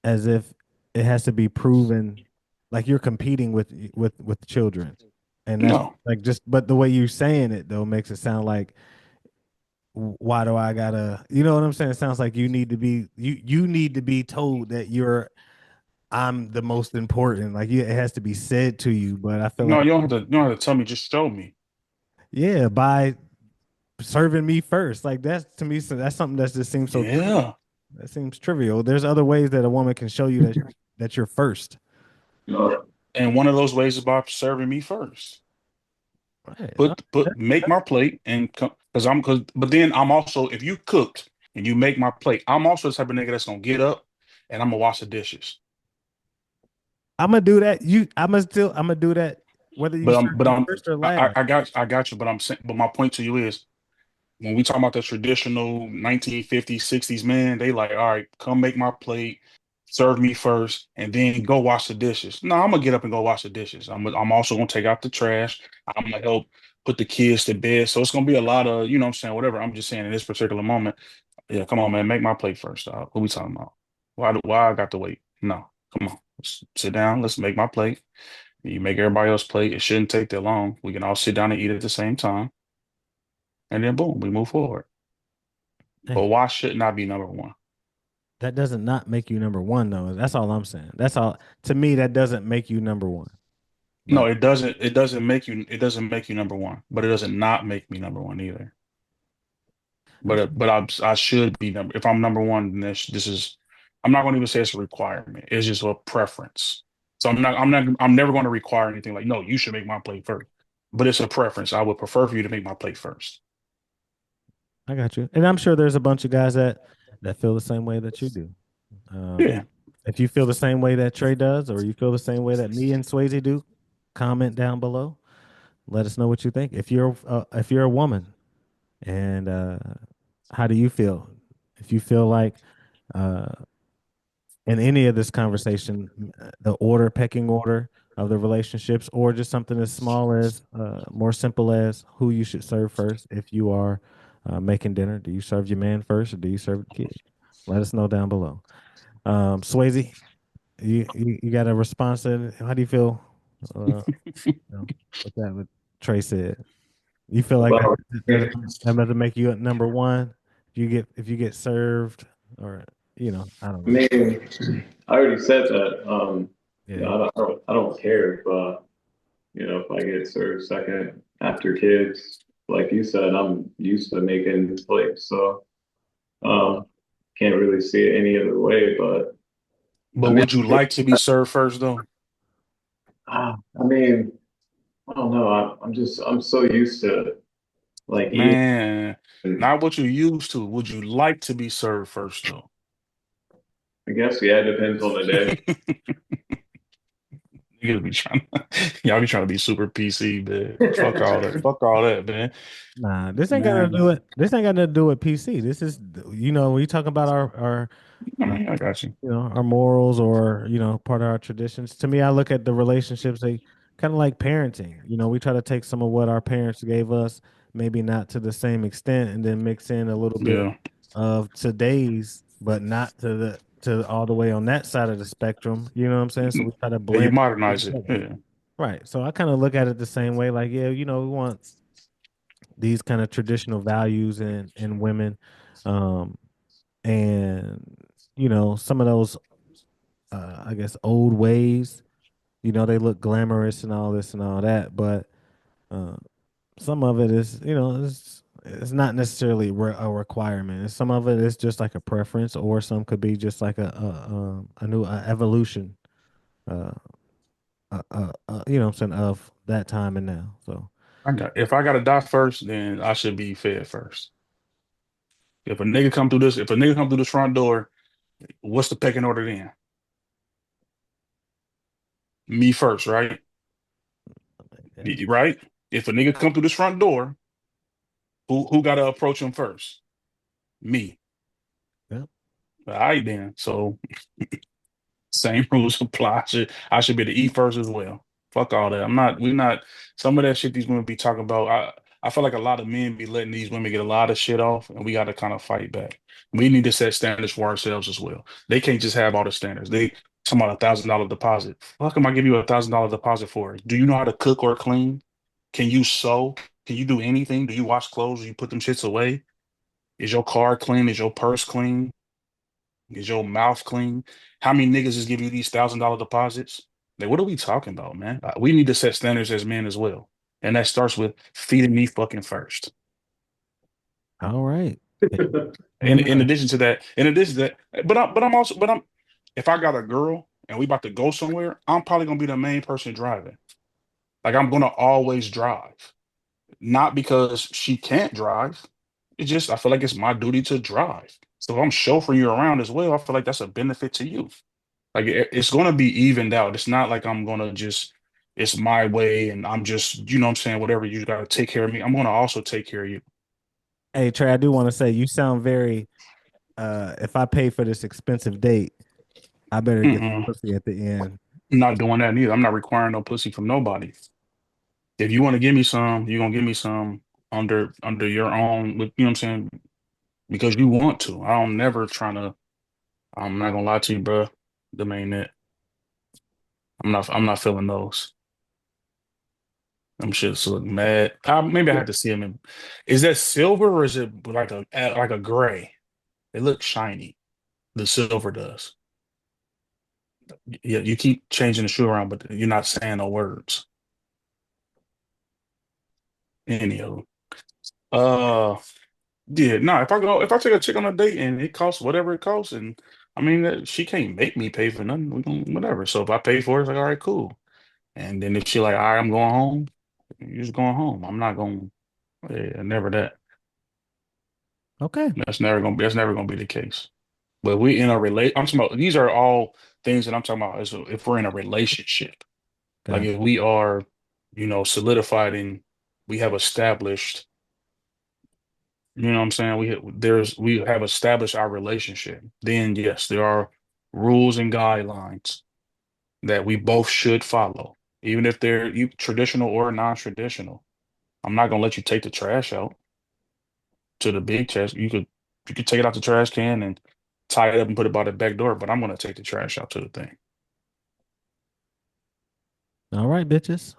as if it has to be proven, like you're competing with children, and that's No, like just. But the way you're saying it though makes it sound like why do I gotta? You know what I'm saying? It sounds like you need to be told that I'm the most important. Like it has to be said to you. But I feel no, like you don't have to tell me, just show me. yeah, by serving me first. Like that's to me, so that's something that just seems so Yeah. that seems trivial. There's other ways that a woman can show you that you're first. And one of those ways is by serving me first. Right. Make my plate and come but then I'm also, if you cooked and you make my plate, I'm also the type of nigga that's gonna get up and I'm gonna wash the dishes. I'm gonna do that. I'm gonna do that whether you But serve I'm but me I'm first or I, last. I got you, but I'm saying, but my point to you is, when we talk about the traditional 1950s, 60s man, they like, all right, come make my plate, serve me first, and then go wash the dishes. No, I'm gonna get up and go wash the dishes. I'm also gonna take out the trash. I'm gonna help put the kids to bed. So it's gonna be a lot of, you know what I'm saying, whatever. I'm just saying in this particular moment, yeah, come on, man, make my plate first, dog. What we talking about? Why I got to wait? No, come on. Let's sit down, let's make my plate. You make everybody else plate. It shouldn't take that long. We can all sit down and eat at the same time. And then boom, we move forward. But Hey, why shouldn't I be number one? That doesn't not make you number one though. That's all I'm saying. That's all to me. That doesn't make you number one. No, But it doesn't make you number one, but it doesn't not make me number one either. okay. I should be number if I'm number one, then this is I'm not going to even say it's a requirement. It's just a preference. So I'm never going to require anything like, no, you should make my plate first. But it's a preference. I would prefer for you to make my plate first. I got you, and I'm sure there's a bunch of guys that feel the same way that you do. Um, Yeah. if you feel the same way that Trey does, or you feel the same way that me and Swayze do, comment down below. Let us know what you think. If you're a woman, and how do you feel? If you feel like uh, in any of this conversation, the order, pecking order of the relationships, or just something as small as, more simple as who you should serve first if you are making dinner. Do you serve your man first, or do you serve the kid? Let us know down below. Swayze, you got a response to it? How do you feel? With that, what Trey said. You feel like About that doesn't make you at number one if you get served, or I don't I know. mean, I already said that. Yeah. I don't care if if I get served second after kids. Like you said, I'm used to making plates, so um, can't really see it any other way. But I But mean, would you like to be served first though? I mean, I don't know. I'm so used to like eating. Man, not what you used to. Would you like to be served first though? I guess yeah, it depends on the day. You be trying y'all be trying to be super PC, man. Fuck all that. Fuck all that, man. Nah, this ain't got nothing to Man, do with this ain't got nothing to do with PC. This is when you talk about our I uh, mean, I got you. our morals, or part of our traditions. To me, I look at the relationships, they kind of like parenting. We try to take some of what our parents gave us, maybe not to the same extent, and then mix in a little bit Yeah. of today's, but not to all the way on that side of the spectrum. You know what I'm saying? So we try to Yeah, you blend it modernize it. together. Yeah. Right. So I kind of look at it the same way. Like, yeah, we want these kind of traditional values in women, um, and some of those, I guess, old ways. They look glamorous and all this and all that, but uh, some of it is, it's not necessarily a requirement. And some of it is just like a preference, or some could be just like a new evolution. Uh, what I'm saying, of that time and now. So, If I gotta die first, then I should be fed first. If a nigga come through this front door, what's the pecking order then? Me first, right? yeah, Right? If a nigga come through this front door, who gotta approach him first? Me. yeah. All right then. So same rules apply. I should be the E first as well. Fuck all that. We're not some of that shit these women be talking about. I feel like a lot of men be letting these women get a lot of shit off, and we gotta kind of fight back. We need to set standards for ourselves as well. They can't just have all the standards. They talking about $1,000 deposit. Fuck am I give you $1,000 deposit for? Do you know how to cook or clean? Can you sew? Can you do anything? Do you wash clothes? Do you put them shits away? Is your car clean? Is your purse clean? Is your mouth clean? How many niggas is giving you these $1,000 deposits? Like, what are we talking about, man? We need to set standards as men as well. And that starts with feeding me fucking first. All right. In Amen. addition to that, but I'm if I got a girl and we about to go somewhere, I'm probably gonna be the main person driving. Like I'm gonna always drive. Not because she can't drive. It's just I feel like it's my duty to drive. So if I'm chauffeuring you around as well, I feel like that's a benefit to you. Like it's gonna be evened out. It's not like I'm gonna just it's my way and I'm just, you know what I'm saying, whatever you gotta take care of me. I'm gonna also take care of you. Hey Trey, I do want to say you sound very. If I pay for this expensive date, I better get some Mm-mm. pussy at the end. I'm not doing that neither. I'm not requiring no pussy from nobody. If you want to give me some, you're gonna give me some under your own, you know what I'm saying? Because you want to. I'm never trying to. I'm not gonna lie to you, bro. The main net. I'm not feeling those. Them shits look mad. Maybe I have to see them in. Is that silver or is it like a gray? They look shiny. the silver does. Yeah, you keep changing the shoe around, but you're not saying no words. Any of them. Yeah, no. If I take a chick on a date and it costs whatever it costs, and I mean she can't make me pay for nothing. We gonna whatever. So if I pay for it, it's like all right, cool. And then if she like, all right, I'm going home, you're just going home. I'm not going. Yeah, never that. Okay. That's never gonna be the case. But we in a I'm talking about these are all things that I'm talking about as if we're in a relationship. Like Gotcha. if we are, solidified and we have established, you know what I'm saying? We have established our relationship. Then yes, there are rules and guidelines that we both should follow, even if they're traditional or non-traditional. I'm not gonna let you take the trash out to the big trash. You could take it out the trash can and tie it up and put it by the back door, but I'm gonna take the trash out to the thing. All right, bitches.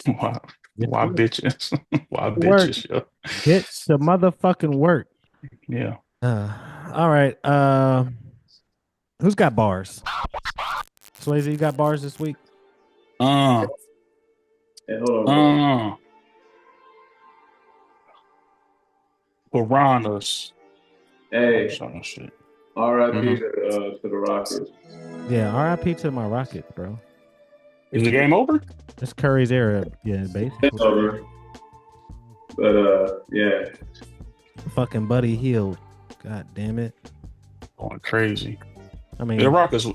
Why? Get Why to work. bitches? Why Get to work. bitches? Yo? Get to motherfucking work. Yeah. All right. Who's got bars? Swayze, you got bars this week? Hey, hold on. Piranhas. Hey, Shit. R.I.P. to the Rockets. Yeah, RIP to my Rockets, bro. Is the game over? It's Curry's era. Yeah, basically. It's over. But yeah. Fucking Buddy Hield. God damn it. Going crazy. I mean, The Rockets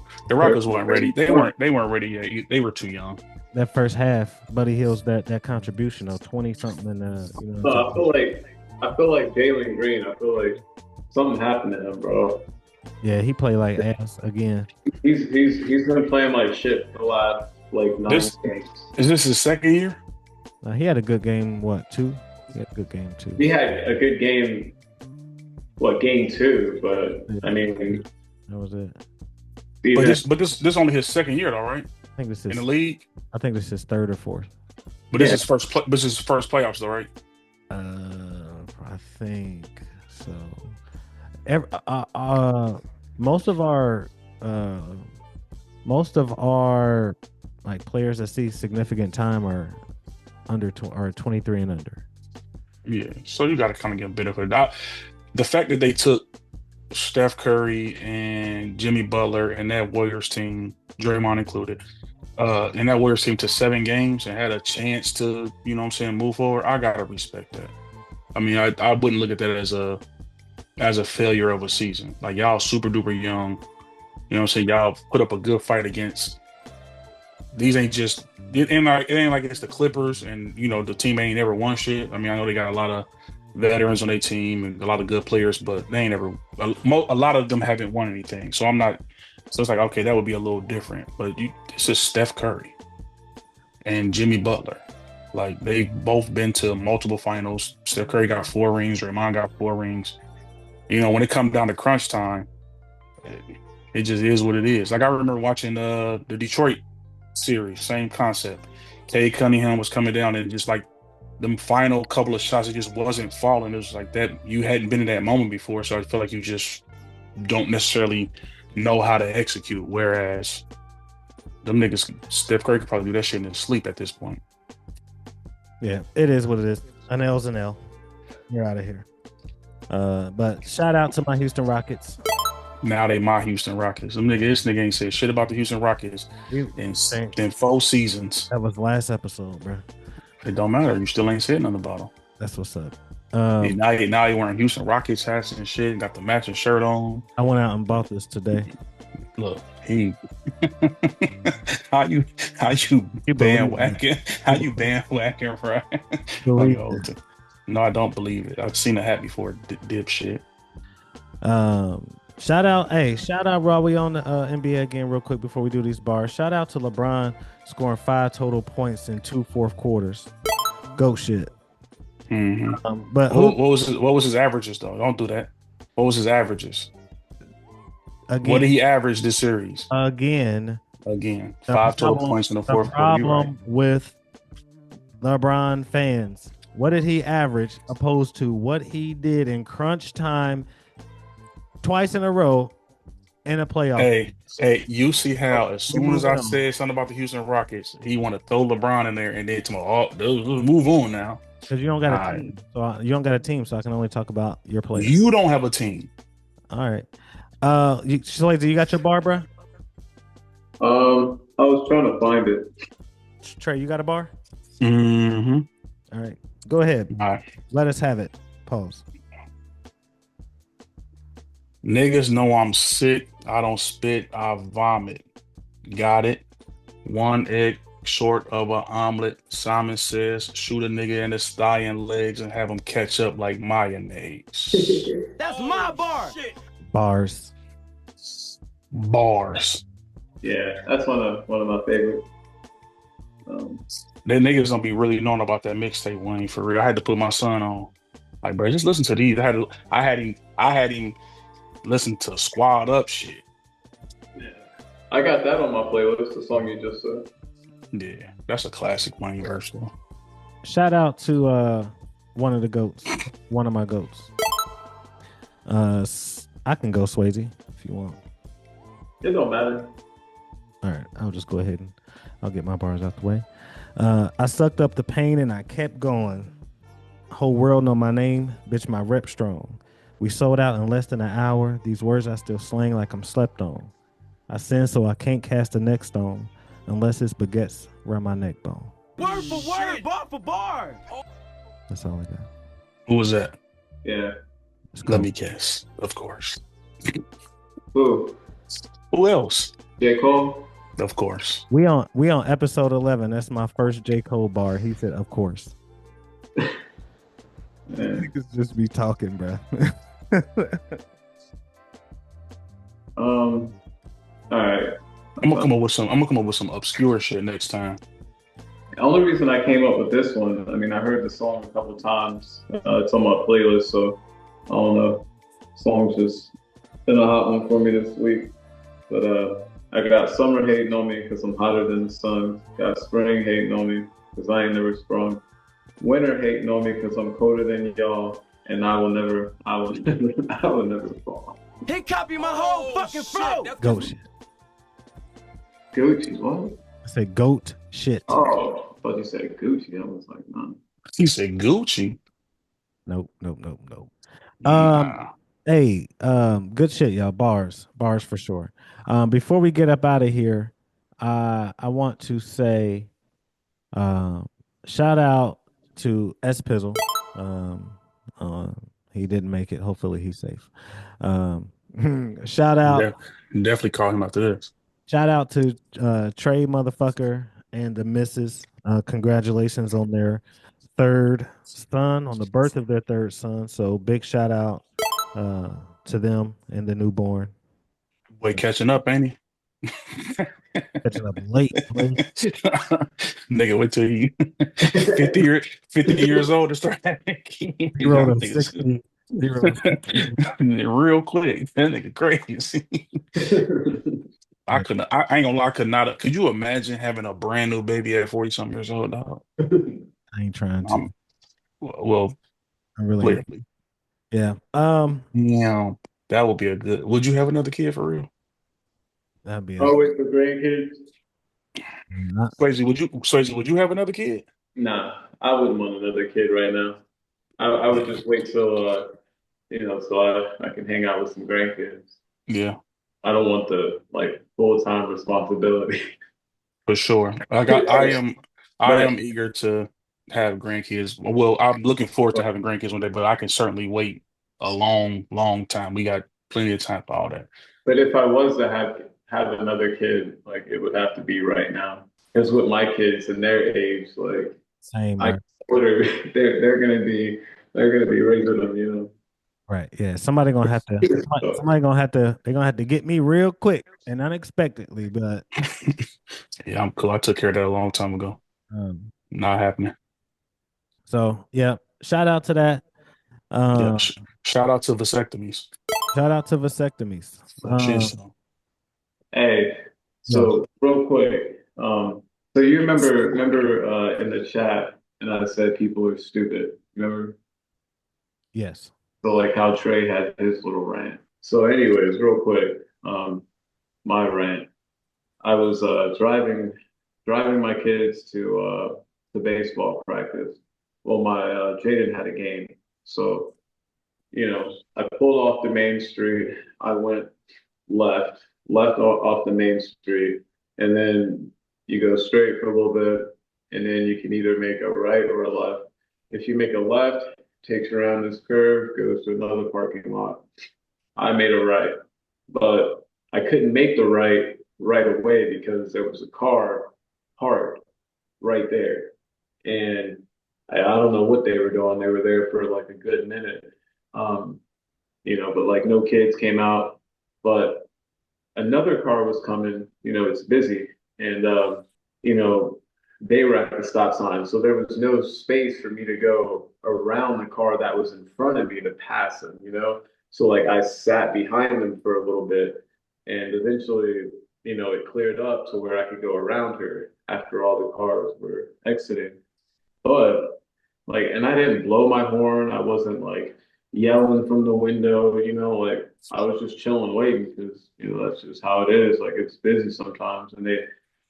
weren't ready. They weren't ready yet. They were too young. that first half, Buddy Hield's that contribution of 20 something and I feel like Jalen Green. I feel like something happened to him, bro. Yeah, he played like ass again. He's been playing like shit for the last like 9 games. Is this his second year? He had a good game. What, 2? He had a good game 2. He had a good game. Game 2? But I mean, that was it. But this only his second year though, right? I think this is in the league. I think this is 3rd or 4th. But this is this is his first playoffs though, right? I think so. Most of our like players that see significant time are are 23 and under. Yeah, so you got to kind of give a bit of it. The fact that they took Steph Curry and Jimmy Butler and that Warriors team, Draymond included, and that Warriors team to 7 games and had a chance to, move forward. I gotta respect that. I mean, I wouldn't look at that as a failure of a season. Like y'all super duper young, y'all put up a good fight against. These ain't just it ain't like it's the Clippers and the team ain't never won shit. I mean, I know they got a lot of veterans on their team and a lot of good players, but they ain't ever. A lot of them haven't won anything. So I'm not. So it's like, okay, that would be a little different. But this is Steph Curry and Jimmy Butler. Like they've both been to multiple finals. Steph Curry got 4 rings. Draymond got 4 rings. When it comes down to crunch time, it just is what it is. Like I remember watching the Detroit series, same concept. Cade Cunningham was coming down and just like the final couple of shots, it just wasn't falling. It was like that you hadn't been in that moment before, so I feel like you just don't necessarily know how to execute. Whereas them niggas, Steph Curry could probably do that shit in his sleep at this point. Yeah, it is what it is. An L's an L. You're out of here. But shout out to my Houston Rockets. Now they my Houston Rockets. This nigga ain't said shit about the Houston Rockets in 4 seasons. That was last episode, bro. It don't matter. You still ain't sitting on the bottle. That's what's up. Now you wearing Houston Rockets hats and shit. Got the matching shirt on. I went out and bought this today. Look, how you bandwagon? How you bandwagon, right? No, I don't believe it. I've seen a hat before, dipshit. Shout out Raw. We on the NBA again real quick before we do these bars. Shout out to LeBron scoring 5 total points in 2 fourth quarters. Go shit. Mm-hmm. But what was his averages though? Don't do that. What was his averages? Again, what did he average this series? Again, 5 total points in the fourth quarter. Problem with LeBron fans. What did he average opposed to what he did in crunch time twice in a row in a playoff. Hey, you see how as We're soon as I moving on. said something about the Houston Rockets, he want to throw LeBron in there and then tomorrow, let's move on now. Because you don't got a All team, you don't got a team, so I can only talk about your players. You don't have a team. All right. Swayze, you got your bar, bro? I was trying to find it. Trey, you got a bar? Mm-hmm. All right. Go ahead. All right. Let us have it. Pause. Niggas know I'm sick. I don't spit. I vomit. Got it. One egg short of an omelet. Simon says, shoot a nigga in his thigh and legs and have him catch up like mayonnaise. That's my bar. Bars. Bars. Yeah, that's one of my favorites. That niggas don't be really knowing about that mixtape, Wayne, for real. I had to put my son on. Like, bro, just listen to these. I had him listen to Squad Up shit. Yeah, I got that on my playlist. The song you just said. Yeah, that's a classic Wayne verse though. Shout out to one of the goats, one of my goats. I can go Swayze if you want. It don't matter. All right, I'll just go ahead and I'll get my bars out the way. I sucked up the pain and I kept going. Whole world know my name, bitch. My rep strong. We sold out in less than an hour. These words I still slang like I'm slept on. I sin so I can't cast the next stone unless it's baguettes around my neck bone. Word for word, bar for bar. That's all I got. Who was that? Yeah. Let me guess. Of course. Who? Who else? J. Cole? Of course. We on episode 11. That's my first J. Cole bar. He said, "Of course." Yeah. Niggas just be talking, bro. All right. I'm gonna come up with some obscure shit next time. The only reason I came up with this one, I mean, I heard the song a couple times. It's on my playlist, so I don't know. Song's just been a hot one for me this week. But I got summer hating on me because I'm hotter than the sun. Got spring hating on me because I ain't never sprung. Winter hating on me because I'm colder than y'all, and I will never fall. He copied my whole fucking flow. Goat shit. Gucci, what? I said goat shit. Oh, I thought you said Gucci. I was like, nah. He said Gucci. Nope. Nah. Hey, good shit, y'all. Bars for sure. Before we get up out of here, I want to say, shout out to S Pizzle. He didn't make it. Hopefully, he's safe. Shout out. Definitely call him after this. Shout out to Trey motherfucker and the missus. Congratulations on their third son, on the birth of their third son. So big shout out to them and the newborn. Boy, catching up, ain't he? Catching up late. Nigga, wait till you 50 years old to start having kids. He wrote him 60. Real quick. That nigga crazy. I ain't gonna lie, I could not. Could you imagine having a brand new baby at 40-something years old, dog? I ain't trying to. Well, I really. clearly. Yeah. Yeah, that would be a good. Would you have another kid for real? That'd be. Always the grandkids. Swayze, would you have another kid? Nah, I wouldn't want another kid right now. I would just wait till so I can hang out with some grandkids. Yeah, I don't want the full-time responsibility. for sure. I am eager to have grandkids. Well, I'm looking forward to having grandkids one day, but I can certainly wait a long, long time. We got plenty of time for all that. But if I was to have another kid, it would have to be right now. Because with my kids and their age, same. they're gonna be raising them, you know. Right. Yeah. Somebody gonna have to. They're gonna have to get me real quick and unexpectedly. But yeah, I'm cool. I took care of that a long time ago. Not happening. So yeah, shout out to that. Yeah, shout out to vasectomies. Shout out to vasectomies. Hey, so real quick, so you remember in the chat, and I said people are stupid. Remember? Yes. So how Trey had his little rant. So anyways, real quick, my rant. I was driving my kids to baseball practice. Well, my Jaden had a game, so I pulled off the main street. I went left, off the main street, and then you go straight for a little bit, and then you can either make a right or a left. If you make a left, takes you around this curve, goes to another parking lot. I made a right, but I couldn't make the right away because there was a car parked right there. And I don't know what they were doing. They were there for like a good minute. Um, but like no kids came out. But another car was coming, it's busy. And you know, they were at the stop sign. So there was no space for me to go around the car that was in front of me to pass them. So like I sat behind them for a little bit and eventually, it cleared up to where I could go around her after all the cars were exiting. But like, and I didn't blow my horn. I wasn't like yelling from the window, like I was just chilling, waiting because, that's just how it is. Like it's busy sometimes and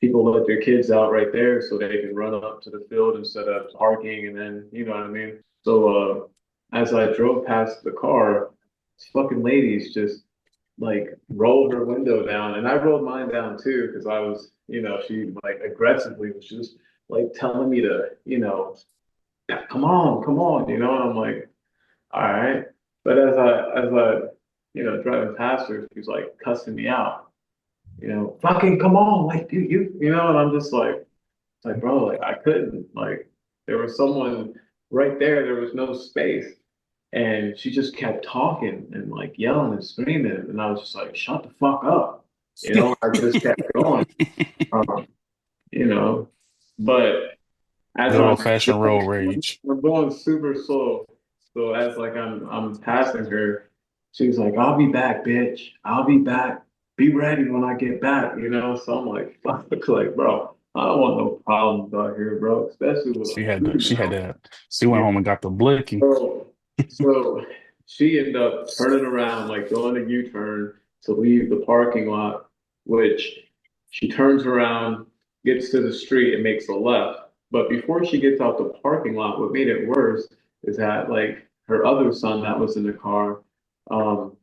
people let their kids out right there so they can run up to the field instead of parking. And then, you know what I mean? So, as I drove past the car, this fucking ladies just like rolled her window down and I rolled mine down too because I was, she like aggressively was just like telling me to, come on, come on, and I'm like, all right. But as I, driving past her, she's like cussing me out, fucking come on, like dude, and I'm just like, it's like, bro, like I couldn't, like there was someone right there, there was no space. And she just kept talking and like yelling and screaming. And I was just like, shut the fuck up. I just kept going. Um, you know, but as Good I'm old fashioned road rage. we're going super slow. So as like I'm passing her, she's like, I'll be back, bitch. I'll be back. Be ready when I get back. So I'm like, fuck, like, bro, I don't want no problems out here, bro, especially with a She had female. that. She went Yeah. home and got the blicky. So she ended up turning around, like doing a U-turn to leave the parking lot, which she turns around, gets to the street, and makes a left. But before she gets out the parking lot, what made it worse is that like her other son that was in the car, um,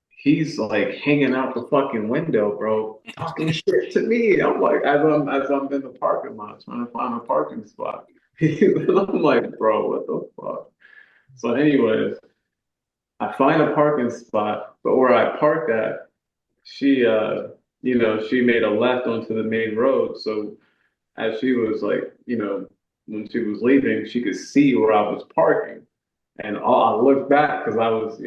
he's like hanging out the fucking window, bro, talking shit to me. I'm like, as I'm in the parking lot trying to find a parking spot. I'm like, bro, what the fuck? So, anyways, I find a parking spot, but where I parked at, she she made a left onto the main road. So as she was like, when she was leaving, she could see where I was parking. And I looked back because I was,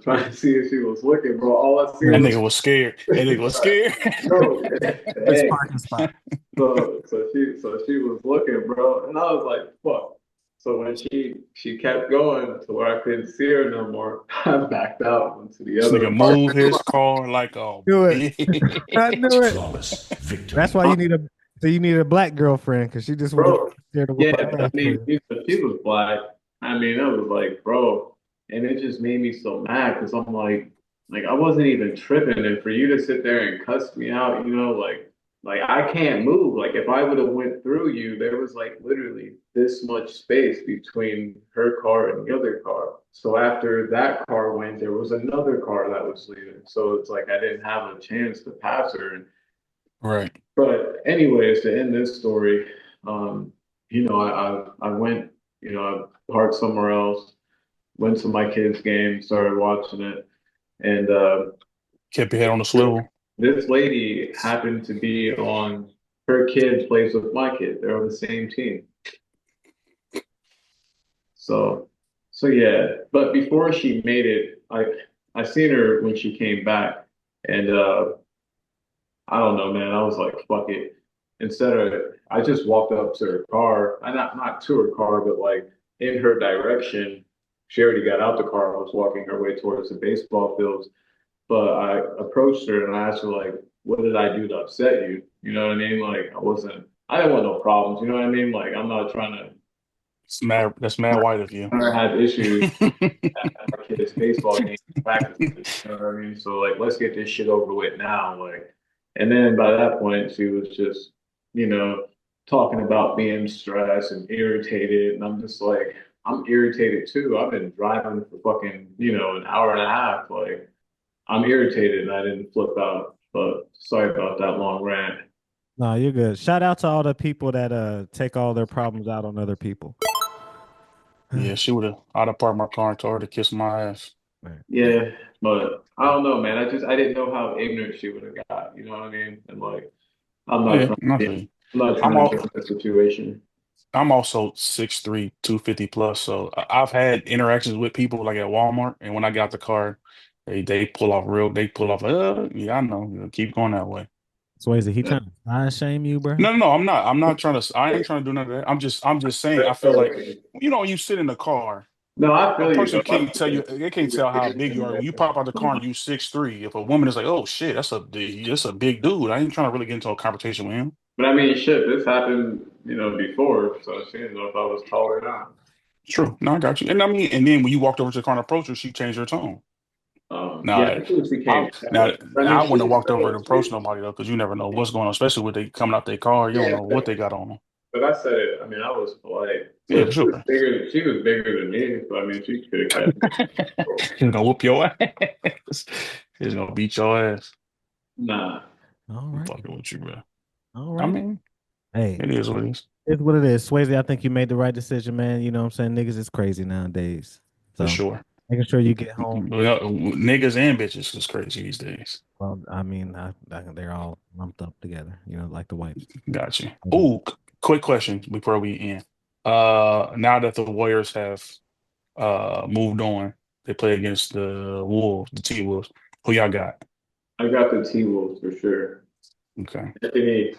trying to see if she was looking, bro. All I see That Yeah. was nigga was scared. That nigga was scared. no. This Hey, parking spot. so she was looking, bro, and I was like, fuck. So when she kept going to where I couldn't see her no more, I backed out into the This other nigga moved apartment. his car like a Do it. I knew it. Flawless That's victory. why you need a black girlfriend because she just would have Bro, there to whoop yeah, her I ass for mean, you. she was black. I mean, I was like, bro, and it just made me so mad because I'm like I wasn't even tripping, and for you to sit there and cuss me out, like I can't move. Like if I would have went through you, there was like literally this much space between her car and the other car. So after that car went, there was another car that was leaving. So it's like I didn't have a chance to pass her, and right. but anyways, to end this story, I went, I parked somewhere else, went to my kid's game, started watching it, and Kept your head on the swivel. this lady happened to be on her kid plays with my kid. They're on the same team. So so yeah. But before she made it, I seen her when she came back, and I don't know, man. I was like, fuck it. Instead of, I just walked up to her car, not to her car, but like in her direction. She already got out the car. I was walking her way towards the baseball fields, but I approached her and I asked her like, "What did I do to upset you?" You know what I mean? Like I didn't want no problems. You know what I mean? Like I'm not trying to That's mad white of you. I have issues at my kids' baseball game practices. You know what I mean? So like, let's get this shit over with now. Like, and then by that point, she was just, you know, talking about being stressed and irritated, and I'm just like, I'm irritated too. I've been driving for fucking, an hour and a half. Like, I'm irritated, and I didn't flip out. But sorry about that long rant. No, you're good. Shout out to all the people that take all their problems out on other people. Yeah, she would have. I'd have parked my car and told her to kiss my ass. Right. Yeah, but I don't know, man. I didn't know how ignorant she would have got. You know what I mean? And like, I'm not Yeah, trying to nothing. I'm not I'm trying to get all. in that situation. I'm also 6'3", 250 plus. So I've had interactions with people like at Walmart, and when I got the car, they pull off real. They pull off. Yeah, I know. Keep going that way. Swayze, he Yeah. trying to size shame you, bro. No, no, no. I'm not. I'm not trying to. I ain't trying to do none of that. I'm just saying. I feel like when you sit in the car, No, I a feel you person though. can't tell you. They can't tell how big you are. When you pop out the car and you 6'3", if a woman is like, "Oh shit, that's a big dude," I ain't trying to really get into a conversation with him. But I mean, shit, this happened, before, so she didn't know if I was taller or not. True. No, I got you. And I mean, and then when you walked over to the car and approached her, she changed her tone. Yeah, Now, I think she came. I mean, I she wouldn't have was walked over and she, approached nobody though, because you never know what's going on, especially with they coming out their car. You don't yeah, know what they got on them. but I said it. I mean, I was polite. Yeah, But for she was sure. bigger. She was bigger than me, so I mean, she could have catch me. He's gonna whoop your ass. He's gonna beat your ass. Nah. All I'm right. fucking with you, bro. All I right. mean, Hey, it is what it is. it's what it is. Swayze, I think you made the right decision, man. You know what I'm saying? Niggas is crazy nowadays. For So sure. making sure you get home. Well, niggas and bitches is crazy these days. Well, I mean, they're all lumped up together, like the whites. Got you. Oh, quick question before we end. Now that the Warriors have moved on, they play against the Wolves, the T Wolves. Who y'all got? I got the T Wolves for sure. Okay. Anthony,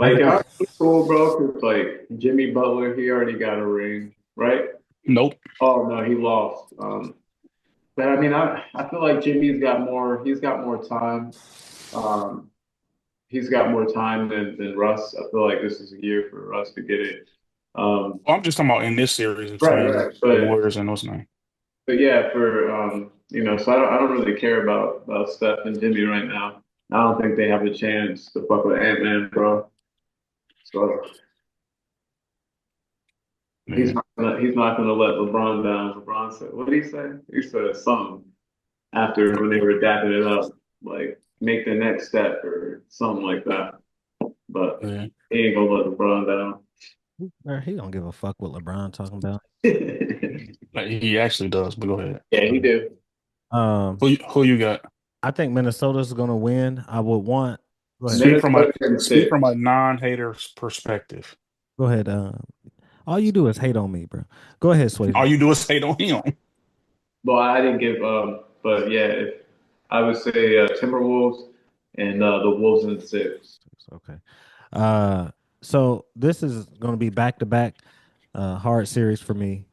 I like, got how cool, bro? Because like Jimmy Butler, he already got a ring, right? Nope. Oh no, he lost. But I mean, I feel like Jimmy's got more. He's got more time. Um, he's got more time than Russ. I feel like this is a year for Russ to get it. Um, Well, I'm just talking about in this series right, between right. the But Warriors and what's his name. but yeah, for so I don't really care about Steph and Jimmy right now. I don't think they have a chance to fuck with Ant-Man, bro. So Yeah. he's not gonna let LeBron down. LeBron said, what did he say? He said something after when they were dapping it up, like make the next step or something like that. But Yeah. he ain't gonna let LeBron down. he don't give a fuck what LeBron talking about. Like, he actually does, but go ahead. Yeah, he do. Um, Who you got? I think Minnesota's gonna win. I would want. Go ahead. Minnesota in Speak six. from a non-hater's perspective. Go ahead. All you do is hate on me, bro. Go ahead, All Swayze. you do is hate on him. Well, I didn't give but yeah, if I would say Timberwolves and the Wolves in six. Okay. Uh, so this is going to be back to back, hard series for me.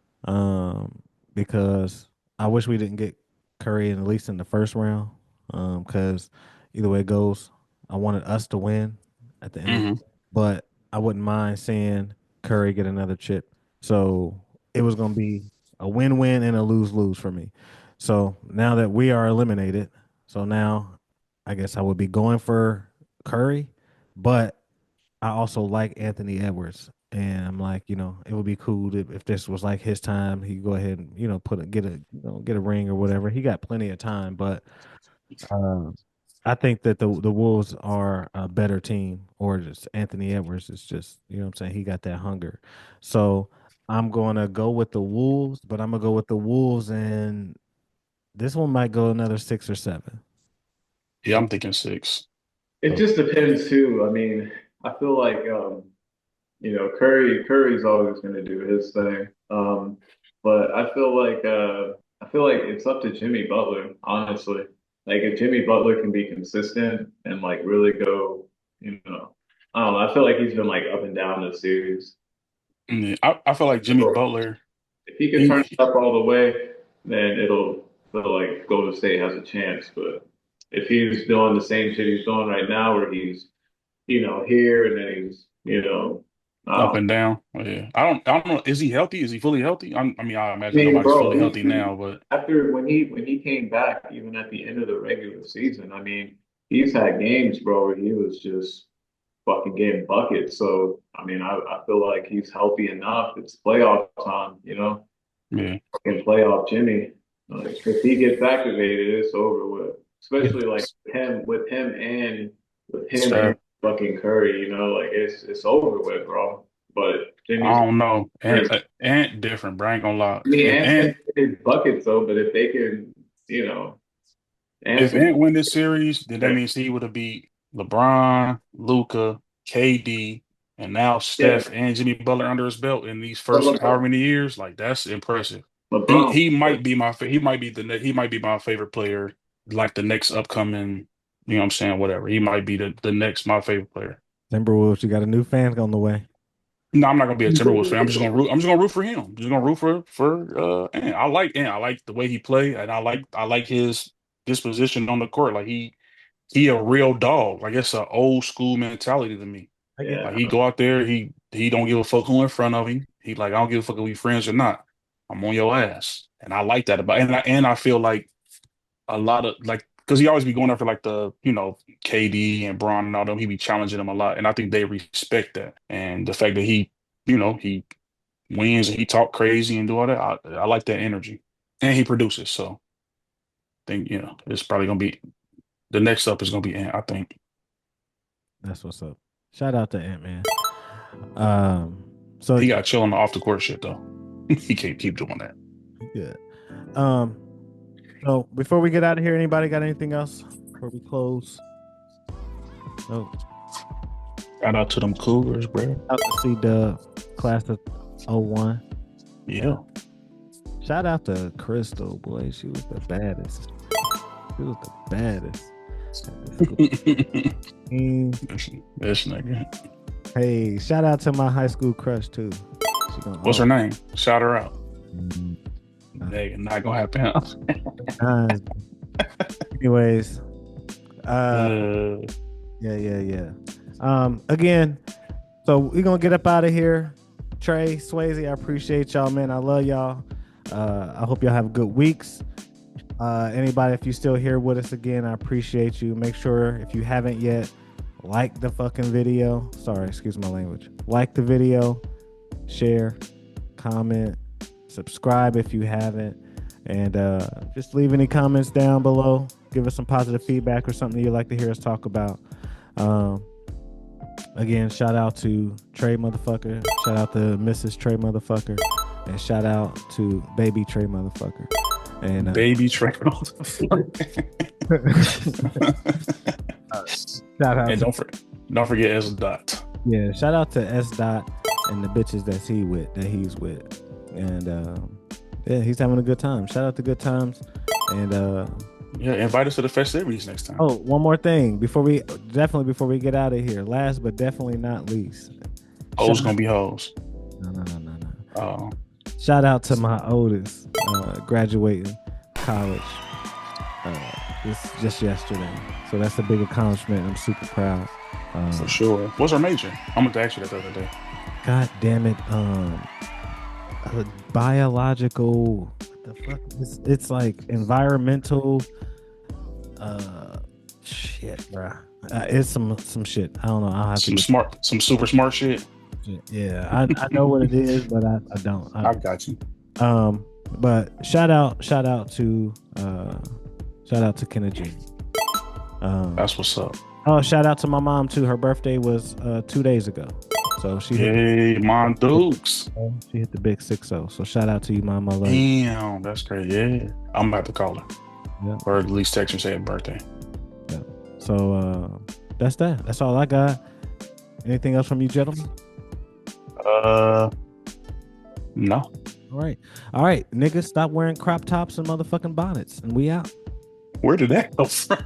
Because I wish we didn't get Curry in at least in the first round. Because either way it goes, I wanted us to win at the end of the Hmm. day, but I wouldn't mind seeing Curry get another chip. So it was going to be a win-win and a lose-lose for me. So now that we are eliminated, so now I guess I would be going for Curry, but I also like Anthony Edwards. And I'm like, it would be cool if this was like his time. He go ahead and get a ring or whatever. He got plenty of time, but uh, I think that the Wolves are a better team, or just Anthony Edwards is just what I'm saying. He got that hunger, so I'm gonna go with the Wolves. But I'm gonna go with the Wolves, and this one might go another 6 or 7. Yeah, I'm thinking six. It just depends too. I mean, I feel like Curry's always going to do his thing. But I feel like it's up to Jimmy Butler, honestly. Like if Jimmy Butler can be consistent and like really go, I don't know. I feel like he's been like up and down this series. Yeah, I feel like Jimmy So Butler. if he can turn it He, up all the way, then it'll feel like Golden State has a chance. But if he's doing the same shit he's doing right now, where he's here and then he's up and down. Yeah, I don't know. Is he healthy? Is he fully healthy? I mean, I I imagine mean, nobody's bro, fully healthy now, but after when he came back, even at the end of the regular season, I mean, he's had games, bro, where he was just fucking getting buckets. So I mean, I feel like he's healthy enough. It's playoff time, you know, yeah, fucking playoff Jimmy. Like if he gets activated, it's over with. Especially like with him and Steph. fucking Curry, you know, like it's over with, bro. But I Jimmy's don't know. I Ant different, bro. I ain't gonna lie. mean, If Ant's gonna Ant get his buckets though, but if they can, you know, if Ant's Ant win this series, then that means he would have beat LeBron, Luca, KD, and now yeah, Steph and Jimmy Butler under his belt in these but first however many years. Like that's impressive. LeBron, He might be he might be my favorite player, like the next upcoming. You know what I'm saying? Whatever. He might be the next my favorite player. Timberwolves, you got a new fan on the way. No, I'm not gonna be a Timberwolves fan. I'm just gonna root for him. I'm just gonna root for Ant. Ant. I like the way he play, and I like his disposition on the court. Like he a real dog. Like it's an old school mentality to me. I get yeah, Like he go out there, he don't give a fuck who in front of him. He like I don't give a fuck if we friends or not. I'm on your ass, and I like that about. And I feel like a lot of like because he always be going after like the KD and Braun and all them. He be challenging them a lot, and I think they respect that. And the fact that he wins and he talk crazy and do all that, I like that energy, and he produces. So I think it's probably gonna be the next up is gonna be Ant. I think that's what's up. Shout out to Ant Man. So he got to chill on the off the court shit though. He can't keep doing that. yeah. So before we get out of here, anybody got anything else before we close? No. Shout out to them Cougars, bro. Out to see the class of 01. Yeah. Shout out to Crystal, boy. She was the baddest. She was the baddest. This nigga. Hey, shout out to my high school crush too. What's her name? Shout her out. Mm-hmm. Not gonna happen. Anyways, yeah. Again, so we're gonna get up out of here. Trey, Swayze, I appreciate y'all, man. I love y'all. I hope y'all have good weeks. Anybody, if you still here with us again, I appreciate you. Make sure if you haven't yet, like the fucking video. Sorry, excuse my language. Like the video, share, comment, subscribe if you haven't, and just leave any comments down below. Give us some positive feedback or something you'd like to hear us talk about. Again, shout out to Trey motherfucker. Shout out to Mrs. Trey motherfucker. And shout out to Baby Trey motherfucker. And Baby Trey. shout out and don't forget S. Dot. Yeah, shout out to S. Dot and the bitches that he's with. And yeah, he's having a good time. Shout out to Good Times. And yeah, invite us to the festivities next time. oh, one more thing before we get out of here. Last but definitely not least. Hoes gonna be hoes. No. Oh. Shout out to my oldest graduating college just yesterday. So that's a big accomplishment. I'm super proud. For sure. What's her major? I meant to ask you that the other day. God damn it. Biological. What the fuck? It's like environmental. Shit, bro. It's some shit. I don't know. I'll have some super smart shit. Yeah, I know what it is, but I don't. I got you. But shout out to Kenna G. That's what's up. Oh, shout out to my mom too. Her birthday was 2 days ago, so she Mom Dukes. She hit the big 6-0. So shout out to you, Mom. I love you. Damn, that's great. Yeah, I'm about to call her. Yeah. Or at least text her say happy birthday. Yeah. So that's that. That's all I got. Anything else from you, gentlemen? No. All right, niggas, stop wearing crop tops and motherfucking bonnets, and we out. Where did that come from?